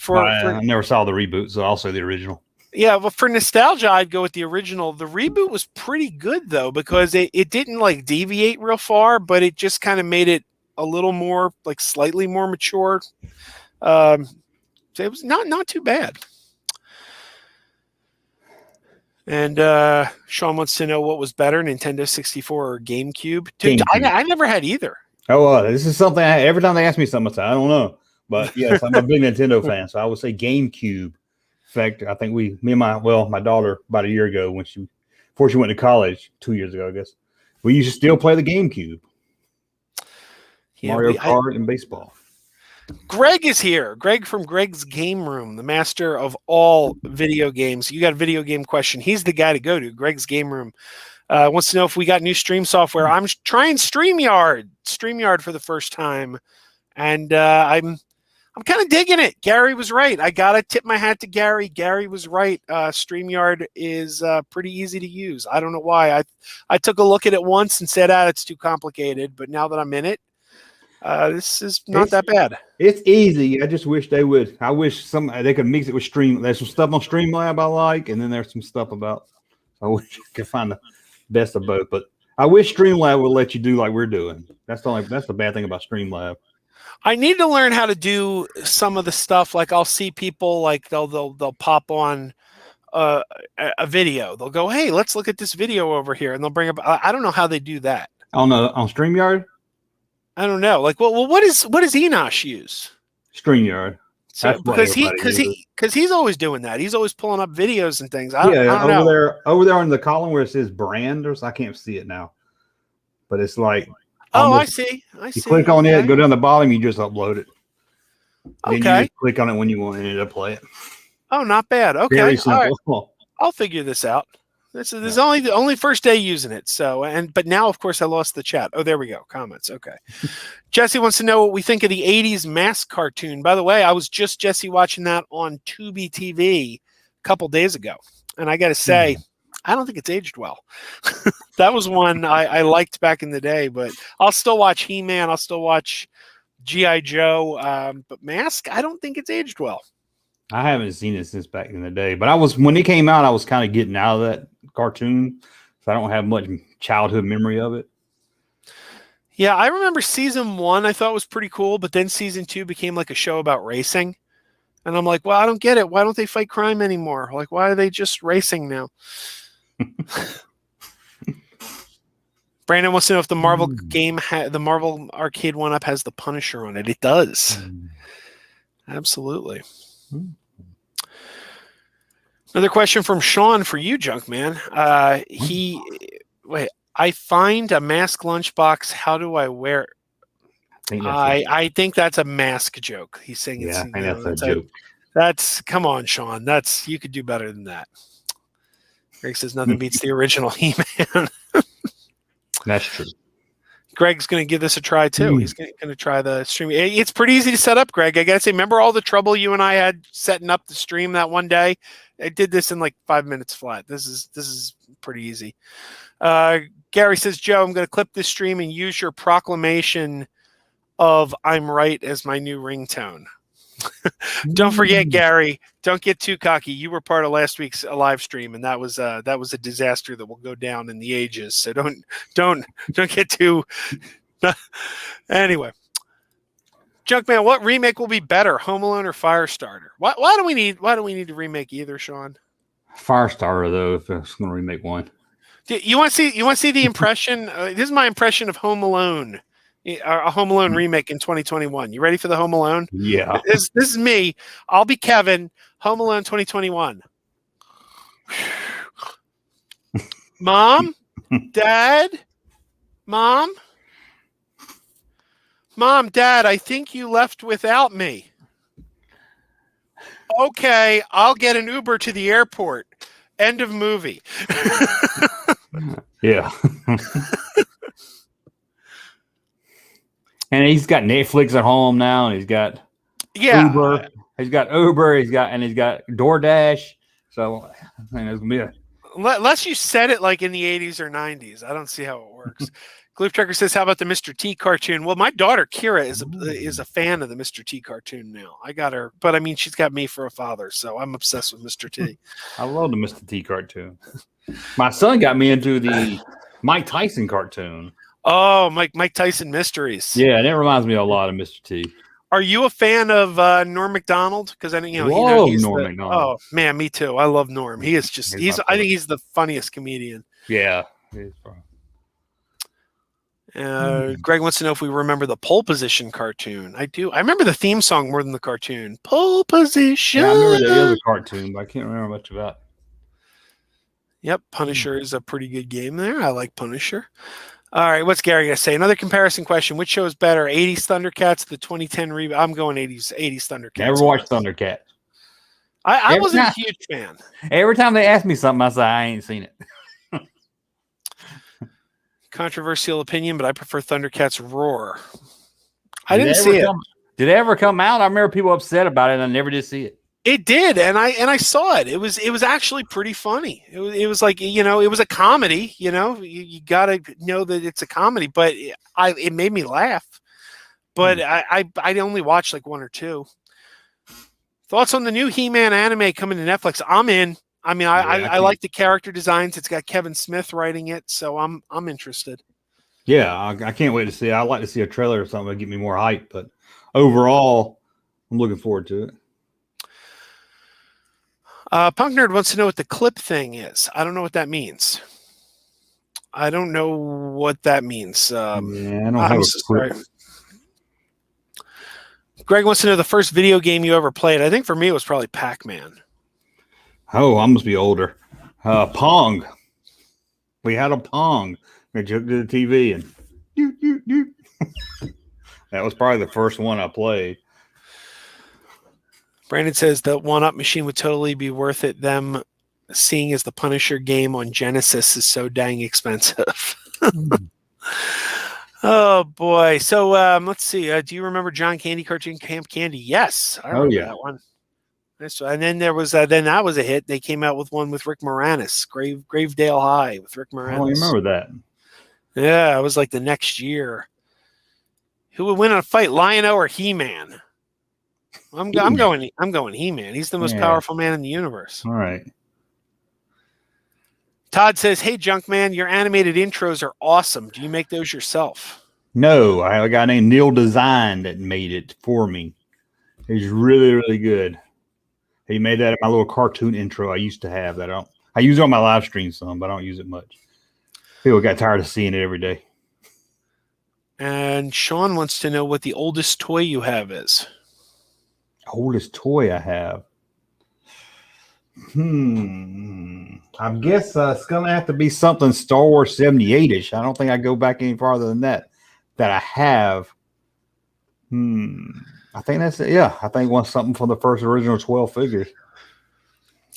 B: I never saw the reboot, so I'll say the original.
A: Yeah, well, for nostalgia, I'd go with the original. The reboot was pretty good, though, because it didn't, like, deviate real far, but it just kind of made it a little more, like, slightly more mature. So it was not too bad. And Sean wants to know what was better, Nintendo 64 or GameCube. Dude, I never had either.
B: Oh, this is something every time they ask me something, I don't know. But yes, I'm a big Nintendo fan, so I would say GameCube. In fact, I think my daughter about a year ago before she went to college 2 years ago, I guess, we used to still play the GameCube. Yeah, Mario Kart and baseball.
A: Greg is here. Greg from Greg's Game Room, the master of all video games. You got a video game question, he's the guy to go to. Greg's Game Room wants to know if we got new stream software. I'm trying StreamYard for the first time, and I'm kind of digging it. Gary was right. I gotta tip my hat to Gary. Gary was right. StreamYard is pretty easy to use. I don't know why. I took a look at it once and said, it's too complicated. But now that I'm in it, this is not that bad.
B: It's easy. I just wish they would. I wish they could mix it with Stream. There's some stuff on Streamlab I like, and then there's some stuff about. I wish I could find the best of both. But I wish Streamlab would let you do like we're doing. That's the bad thing about Streamlab.
A: I need to learn how to do some of the stuff. Like I'll see people like they'll pop on a video. They'll go, "Hey, let's look at this video over here," and they'll bring up. I don't know how they do that
B: on StreamYard.
A: I don't know. Like, well, what does Enosh use?
B: StreamYard.
A: So because he's always doing that. He's always pulling up videos and things. I don't know.
B: Over there on the column where it says brand, I can't see it now, but it's like.
A: I see.
B: You click on it, go down the bottom, you just upload it. Then
A: okay.
B: You just click on it when you want to play it.
A: Oh, not bad. Okay.
B: Very simple.
A: Right. I'll figure this out. This is only the only first day using it. So but now of course I lost the chat. Oh, there we go. Comments. Okay. Jesse wants to know what we think of the 80s Mask cartoon. By the way, I was just Jesse watching that on Tubi TV a couple days ago. And I gotta say, I don't think it's aged well. That was one I liked back in the day, but I'll still watch He-Man. I'll still watch G.I. Joe. But Mask, I don't think it's aged well.
B: I haven't seen it since back in the day, but when it came out, I was kind of getting out of that cartoon, so I don't have much childhood memory of it.
A: Yeah, I remember season 1 I thought was pretty cool, but then season 2 became like a show about racing. And I'm like, well, I don't get it. Why don't they fight crime anymore? Like, why are they just racing now? Brandon wants to know if the Marvel game, the Marvel Arcade 1-Up has the Punisher on it. It does. Absolutely. Another question from Sean for you, Junkman. I find a mask lunchbox. How do I wear it? I think that's a mask joke. He's saying it's
B: that's a joke.
A: Come on, Sean. You could do better than that. Greg says nothing beats the original He-Man.
B: That's true.
A: Greg's going to give this a try too. He's going to try the stream. It's pretty easy to set up, Greg. I got to say, remember all the trouble you and I had setting up the stream that one day? I did this in like 5 minutes flat. This is pretty easy. Gary says, Joe, I'm going to clip this stream and use your proclamation of "I'm right" as my new ringtone. Don't forget, Gary. Don't get too cocky. You were part of last week's live stream, and that was a disaster that will go down in the ages. So don't get too. Anyway, Junkman, what remake will be better, Home Alone or Firestarter? Why do we need to remake either, Sean?
B: Firestarter, though, if it's going to remake one.
A: You want to see the impression? This is my impression of Home Alone. A Home Alone remake in 2021. You ready for the Home Alone?
B: Yeah.
A: This is me. I'll be Kevin. Home Alone 2021. Mom? Dad? Mom? Dad, I think you left without me. Okay, I'll get an Uber to the airport. End of movie.
B: Yeah. And he's got Netflix at home now, and he's got Uber. He's got DoorDash. So I think it's gonna be
A: unless you said it like in the 80s or 90s, I don't see how it works. Gloop Trucker says, "How about the Mr. T cartoon?" Well, my daughter Kira is a fan of the Mr. T cartoon now. I got her, but I mean, she's got me for a father, so I'm obsessed with Mr. T.
B: I love the Mr. T cartoon. My son got me into the Mike Tyson cartoon.
A: Oh, Mike Tyson Mysteries.
B: Yeah, and it reminds me a lot of Mr. T.
A: Are you a fan of Norm Macdonald? Because I think
B: Norm Macdonald.
A: Oh man, me too. I love Norm. He is just I think he's the funniest comedian.
B: Yeah.
A: Greg wants to know if we remember the Pole Position cartoon. I do. I remember the theme song more than the cartoon. Pole Position.
B: Yeah, I remember the other cartoon, but I can't remember much about it.
A: Yep, Punisher is a pretty good game there. I like Punisher. All right, what's Gary going to say? Another comparison question. Which show is better, 80s Thundercats, the 2010 reboot? I'm going 80s Thundercats.
B: Never watched Thundercats.
A: I wasn't a huge fan.
B: Every time they ask me something, I say, I ain't seen it.
A: Controversial opinion, but I prefer Thundercats Roar. I didn't see it.
B: Did it ever come out? I remember people upset about it, and I never did see it.
A: It did, and I saw it. It was actually pretty funny. It was like, it was a comedy. You got to know that it's a comedy, but it made me laugh. But I only watched like one or two. Thoughts on the new He-Man anime coming to Netflix? I'm in. I mean, I like the character designs. It's got Kevin Smith writing it, so I'm interested.
B: Yeah, I can't wait to see it. I'd like to see a trailer or something to get me more hype. But overall, I'm looking forward to it.
A: Punk Nerd wants to know what the clip thing is. I don't know what that means. I don't know what that means.
B: Yeah, I don't
A: I'm
B: have
A: so
B: a clip.
A: sorry. Greg wants to know the first video game you ever played. I think for me it was probably Pac-Man.
B: Oh, I must be older. Pong. We had a Pong. I hooked to the TV and that was probably the first one I played.
A: Brandon says the 1-Up machine would totally be worth it. Them seeing as the Punisher game on Genesis is so dang expensive. Oh boy. So let's see. Do you remember John Candy Cartoon Camp Candy? Yes, I remember that one. And then there was then that was a hit. They came out with one with Rick Moranis, Gravedale High with Rick Moranis.
B: I don't remember that.
A: Yeah, it was like the next year. Who would win in a fight, Lion-O or He-Man? I'm going He-Man. He's the most powerful man in the universe.
B: All right.
A: Todd says, "Hey, Junkman, your animated intros are awesome. Do you make those yourself?"
B: No, I have a guy named Neil Design that made it for me. He's really, really good. He made that in my little cartoon intro I used to have. I use it on my live stream some, but I don't use it much. People got tired of seeing it every day.
A: And Sean wants to know what the oldest toy you have is.
B: Oldest toy I have. I guess it's going to have to be something Star Wars 78-ish. I don't think I go back any farther than that I have. I think that's it. Yeah, I think something from the first original 12 figures.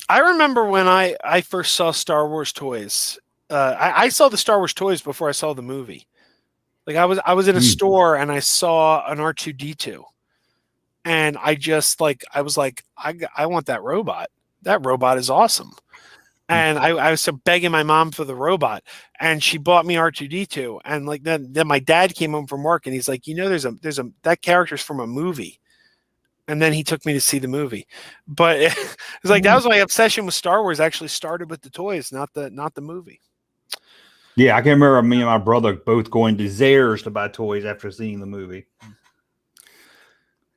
A: I remember when I first saw Star Wars toys. I saw the Star Wars toys before I saw the movie. Like I was in a store and I saw an R2-D2. And I was like, I want that robot. That robot is awesome. And I was so begging my mom for the robot, and she bought me R2-D2. And like then my dad came home from work and he's like, there's that character's from a movie. And then he took me to see the movie. But it's like that was my obsession with Star Wars actually started with the toys, not the movie.
B: Yeah, I can remember me and my brother both going to Zayre's to buy toys after seeing the movie.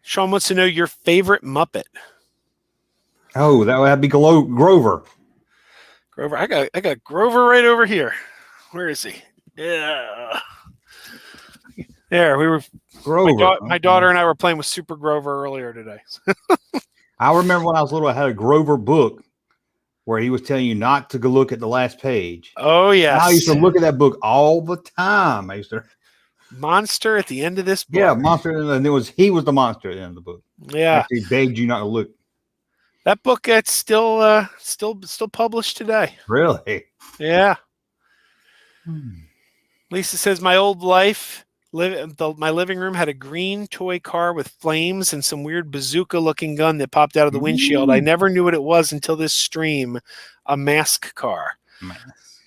A: Sean wants to know your favorite Muppet.
B: Oh, that would be Grover.
A: Grover, I got Grover right over here. Where is he? Yeah, there we were.
B: Grover.
A: My daughter and I were playing with Super Grover earlier today.
B: I remember when I was little, I had a Grover book where he was telling you not to go look at the last page.
A: Oh yes,
B: I used to look at that book all the time. I used to.
A: Monster at the end of this book.
B: Yeah, monster, and he was the monster at the end of the book.
A: Yeah,
B: he begged you not to look.
A: That book gets still published today.
B: Really?
A: Yeah. Lisa says my old life. My living room had a green toy car with flames and some weird bazooka-looking gun that popped out of the windshield. I never knew what it was until this stream. A mask car.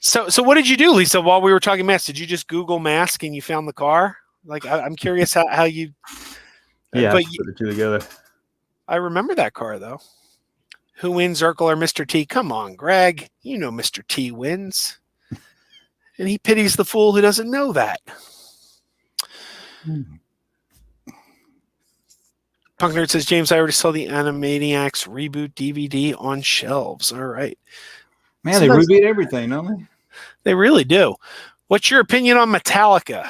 A: So what did you do, Lisa? While we were talking mask, did you just Google mask and you found the car? Like I'm curious how you.
B: Yeah, put the two together.
A: I remember that car though. Who wins, Urkel or Mr. T? Come on, Greg. You know Mr. T wins. And he pities the fool who doesn't know that. Punk Nerd says, James, I already saw the Animaniacs reboot DVD on shelves. All right.
B: Man, they reboot everything, don't they?
A: They really do. What's your opinion on Metallica?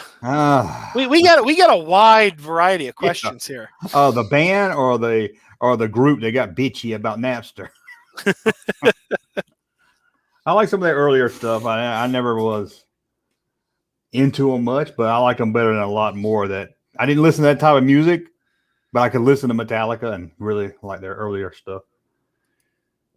A: We got a wide variety of questions here.
B: The band or the group that got bitchy about Napster. I like some of their earlier stuff. I never was into them much, but I like them better than a lot more. That I didn't listen to that type of music, but I could listen to Metallica and really like their earlier stuff.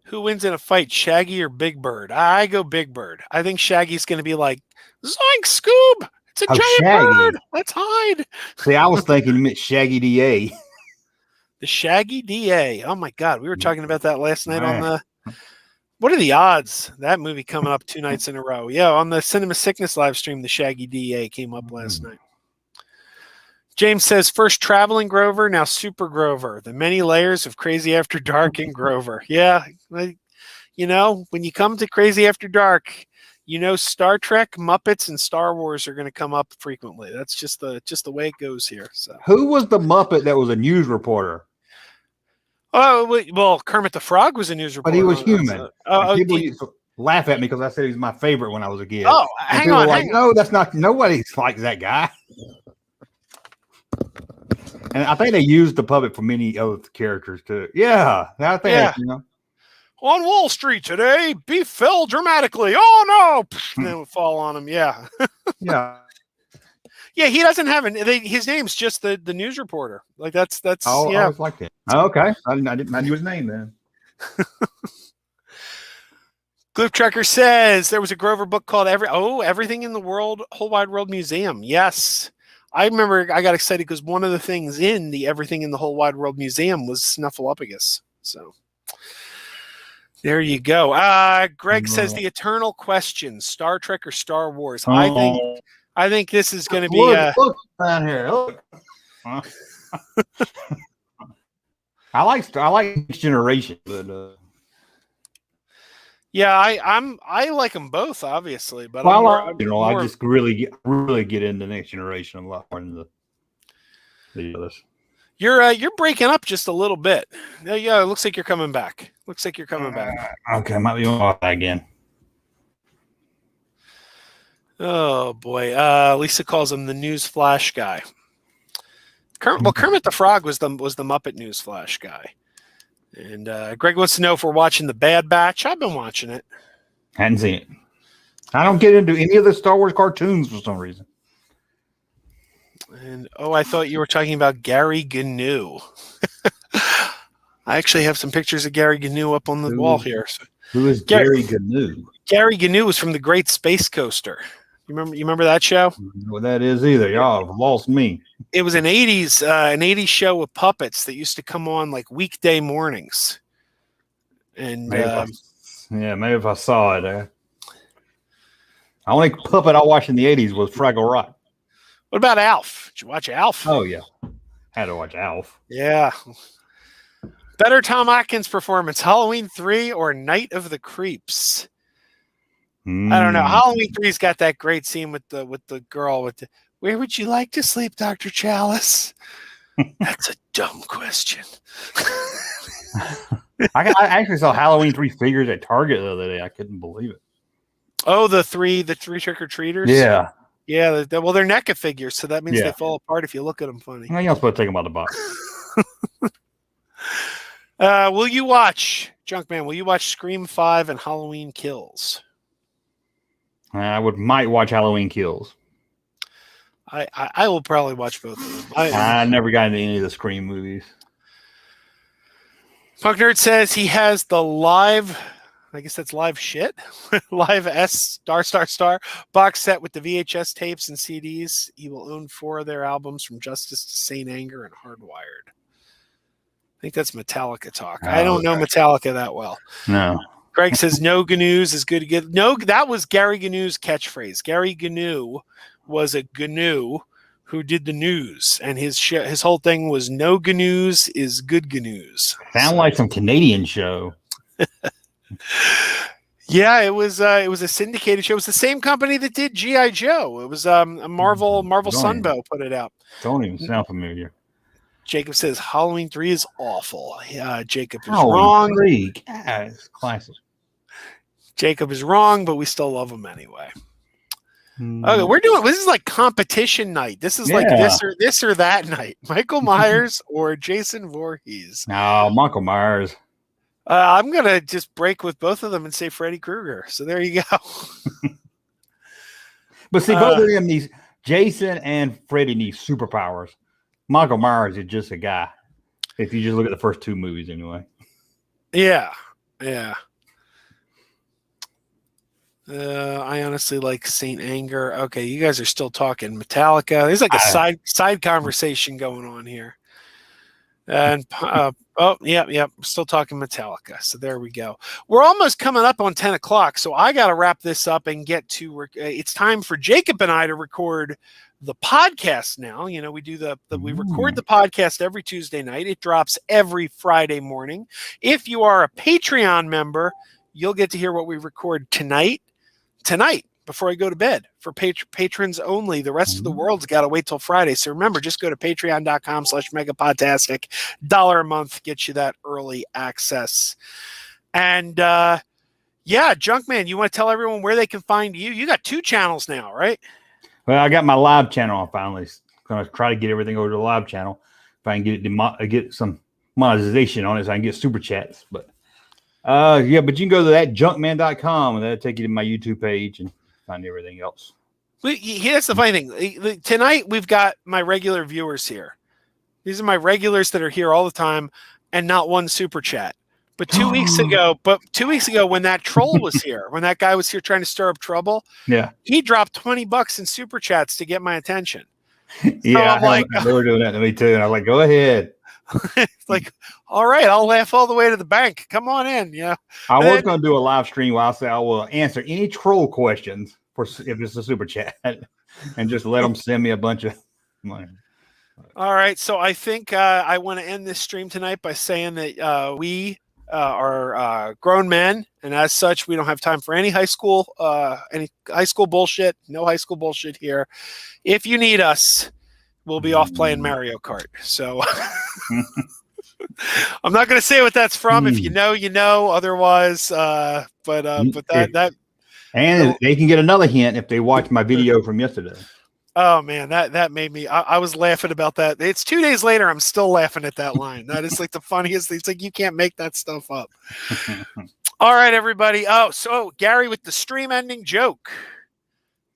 A: Who wins in a fight, Shaggy or Big Bird? I go Big Bird. I think Shaggy's going to be like, Zoink, Scoob! It's a giant
B: Shaggy.
A: bird! Let's hide!
B: See, I was thinking you meant Shaggy DA.
A: The Shaggy DA. Oh, my God. We were talking about that last night on the... What are the odds? That movie coming up 2 nights in a row. Yeah, on the Cinema Sickness live stream, the Shaggy DA came up last night. James says, first traveling Grover, now Super Grover. The many layers of Krazy After Dark and Grover. Yeah, when you come to Krazy After Dark, Star Trek, Muppets, and Star Wars are going to come up frequently. That's just the way it goes here. So,
B: who was the Muppet that was a news reporter?
A: Oh, well, Kermit the Frog was a news reporter,
B: but he was human. People used to laugh at me because I said he was my favorite when I was a kid.
A: Oh, hang on.
B: No, that's not. Nobody's like that guy. And I think they used the puppet for many other characters too. Yeah, I think
A: On Wall Street today, beef fell dramatically. Oh no! And then would fall on him. Yeah,
B: yeah.
A: Yeah, he doesn't have his name's just the news reporter. Like that's
B: Oh,
A: yeah.
B: I was like that. Okay, I knew his name then.
A: Gloop Trekker says there was a Grover book called Everything in the World, Whole Wide World Museum. Yes. I remember I got excited because one of the things in the Everything in the Whole Wide World Museum was Snuffleupagus. So there you go. Greg says the eternal question, Star Trek or Star Wars. I think this is going to be
B: look down here. Look. I like Next Generation, but
A: yeah, I like them both, obviously, but
B: I just really get into Next Generation a lot more than the others.
A: You're breaking up just a little bit. Yeah, it looks like you're coming back.
B: Okay, might be on again.
A: Oh boy, Lisa calls him the news flash guy. Kermit the Frog was the Muppet news flash guy. And Greg wants to know if we're watching The Bad Batch. I've been watching it.
B: Hadn't seen it. I don't get into any of the Star Wars cartoons for some reason.
A: And I thought you were talking about Gary Gnu. I actually have some pictures of Gary Gnu up on the wall here. So.
B: Who is Gary Gnu?
A: Gary Gnu was from The Great Space Coaster. You remember that show?
B: I don't know what that is either. Y'all have lost me.
A: It was an 80s show with puppets that used to come on like weekday mornings. And
B: maybe if I saw it. The only puppet I watched in the 80s was Fraggle Rock.
A: What about Alf? Did you watch Alf?
B: Oh yeah, had to watch Alf.
A: Yeah. Better Tom Atkins performance, Halloween 3 or Night of the Creeps? I don't know. Halloween 3's got that great scene with the girl with the "Where would you like to sleep, Dr. Chalice?" That's a dumb question.
B: I actually saw Halloween 3 figures at Target the other day. I couldn't believe it.
A: Oh, the three trick-or-treaters?
B: Yeah.
A: Yeah, they're NECA figures, so that means they fall apart if you look at them funny.
B: Well, you're not supposed to take them out of the box.
A: Will you watch, Junkman, will you watch Scream 5 and Halloween Kills?
B: I might watch Halloween Kills.
A: I will probably watch both of them.
B: I never got into any of the Scream movies.
A: Punk Nerd says he has the live, I guess that's live shit, live S star box set with the VHS tapes and CDs. He will own 4 of their albums from Justice to Saint Anger and Hardwired. I think that's Metallica talk. I don't know Metallica that well.
B: No.
A: Greg says no GNUs is good to get. No, that was Gary GNU's catchphrase. Gary GNU was a GNU who did the news, and his whole thing was no GNUs is good GNUs.
B: Sound like some Canadian show.
A: Yeah, it was a syndicated show. It was the same company that did G.I. Joe. It was a Marvel Sunbow put it out.
B: Don't even sound familiar.
A: Jacob says Halloween 3 is awful. Jacob is
B: Halloween
A: wrong.
B: 3, God, it's classic.
A: Jacob is wrong, but we still love him anyway. Okay, this is like competition night. This is like this or that night. Michael Myers or Jason Voorhees.
B: No, Michael Myers.
A: I'm gonna just break with both of them and say Freddy Krueger. So there you go.
B: But see, both of them, these Jason and Freddy need superpowers. Michael Myers is just a guy. If you just look at the first 2 movies, anyway.
A: Yeah. I honestly like Saint Anger. Okay, you guys are still talking Metallica. There's like a side conversation going on here. And still talking Metallica. So there we go. We're almost coming up on 10 o'clock. So I got to wrap this up and get to. It's time for Jacob and I to record the podcast now. You know, we do we record the podcast every Tuesday night. It drops every Friday morning. If you are a Patreon member, you'll get to hear what we record tonight, tonight before I go to bed for patrons only. The rest of the world's got to wait till Friday. So remember, just go to patreon.com/megapodtastic. $1 a month gets you that early access. And Junkman, you want to tell everyone where they can find you? You got 2 channels now, right?
B: Well, I got my live channel. I'm finally going to try to get everything over to the live channel. If I can get some monetization on it, so I can get super chats. But but you can go to that junkman.com and that'll take you to my YouTube page and find everything else.
A: Here's the funny thing. Tonight we've got my regular viewers here. These are my regulars that are here all the time, and not one super chat. But 2 weeks ago, when that troll was here, when that guy was here trying to stir up trouble, he dropped $20 in super chats to get my attention.
B: Yeah, so they were doing that to me too, and I was like, "Go ahead."
A: It's like, all right, I'll laugh all the way to the bank. Come on in.
B: I was going to do a live stream where I will answer any troll questions if it's a super chat, and just let them send me a bunch of money.
A: All right, so I think I want to end this stream tonight by saying that we are grown men, and as such, we don't have time for any high school bullshit. No high school bullshit here. If you need us, we'll be off playing Mario Kart. So I'm not going to say what that's from. If you know, you know. Otherwise, and they
B: can get another hint if they watch my video from yesterday.
A: Oh man, that made me. I was laughing about that. It's 2 days later. I'm still laughing at that line. That is like the funniest thing. It's like you can't make that stuff up. All right, everybody. Oh, so Gary with the stream ending joke.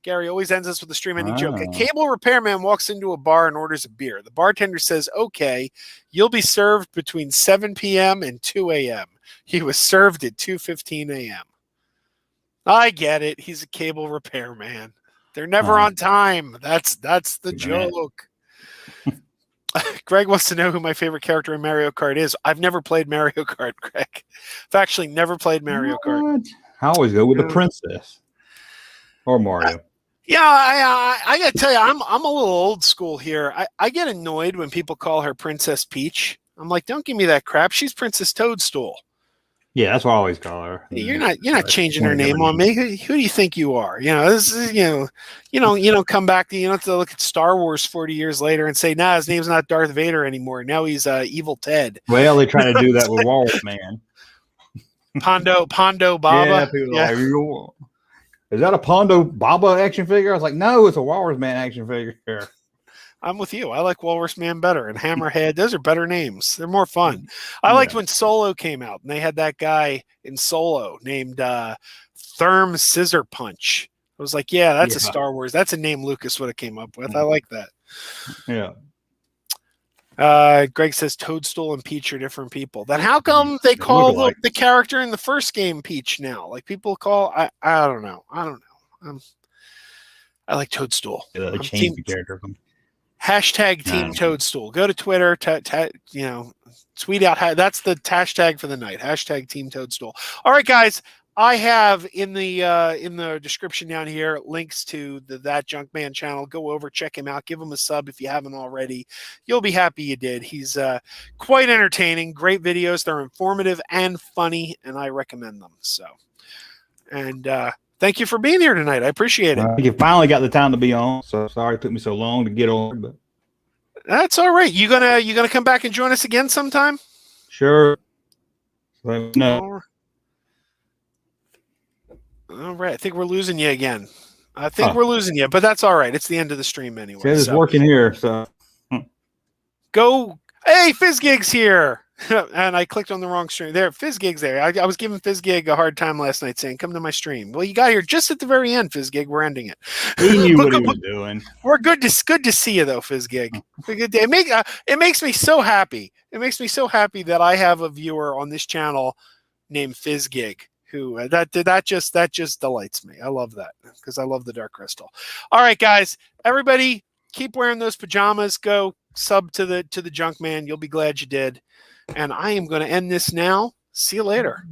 A: Gary always ends us with a stream ending joke. A cable repairman walks into a bar and orders a beer. The bartender says, "Okay, you'll be served between 7 p.m. and 2 a.m." He was served at 2:15 a.m. I get it. He's a cable repairman. They're never on time. That's the joke. Greg wants to know who my favorite character in Mario Kart is. I've never played Mario Kart, Greg. I've actually never played Mario Kart.
B: I always go with the princess or Mario.
A: I got to tell you, I'm a little old school here. I get annoyed when people call her Princess Peach. I'm like, don't give me that crap. She's Princess Toadstool.
B: Yeah, that's what I always call her.
A: You're not changing her name on me. Who do you think you are? This is you don't come back to to look at Star Wars 40 years later and say, nah, his name's not Darth Vader anymore. Now he's Evil Ted.
B: Well, they try to do that with Walrus Man.
A: Pondo Baba.
B: Yeah, is that a Pondo Baba action figure? I was like, no, it's a Walrus Man action figure.
A: I'm with you. I like Walrus Man better, and Hammerhead. Those are better names. They're more fun. I liked when Solo came out, and they had that guy in Solo named Therm Scissor Punch. I was like, yeah, that's a Star Wars. That's a name Lucas would have came up with. I like that.
B: Yeah.
A: Greg says Toadstool and Peach are different people. Then how come they call the character in the first game Peach now? Like people call, I don't know. I like Toadstool.
B: Yeah, change the character.
A: Hashtag Team Toadstool. Go to Twitter, tweet out. That's the hashtag for the night. Hashtag Team Toadstool. All right, guys. I have in the description down here links to that Junkman channel. Go over, check him out, give him a sub if you haven't already. You'll be happy you did. He's quite entertaining, great videos. They're informative and funny, and I recommend them. So, and thank you for being here tonight. I appreciate it.
B: You finally got the time to be on. So sorry it took me so long to get on, but
A: that's all right. You gonna come back and join us again sometime?
B: Sure. No.
A: All right. I think we're losing you again. We're losing you, but that's all right. It's the end of the stream anyway.
B: It's working here, so
A: go. Hey, FizzGig's here. And I clicked on the wrong stream. There, FizzGig's there. I was giving FizzGig a hard time last night saying, come to my stream. Well, you got here just at the very end, FizzGig. We're ending it.
B: He knew what he was doing.
A: We're good to see you, though, FizzGig. It makes me so happy. It makes me so happy that I have a viewer on this channel named FizzGig. Who that just delights me. I love that because I love the Dark Crystal. All right, guys, everybody, keep wearing those pajamas. Go sub to the Junkman. You'll be glad you did. And I am going to end this now. See you later.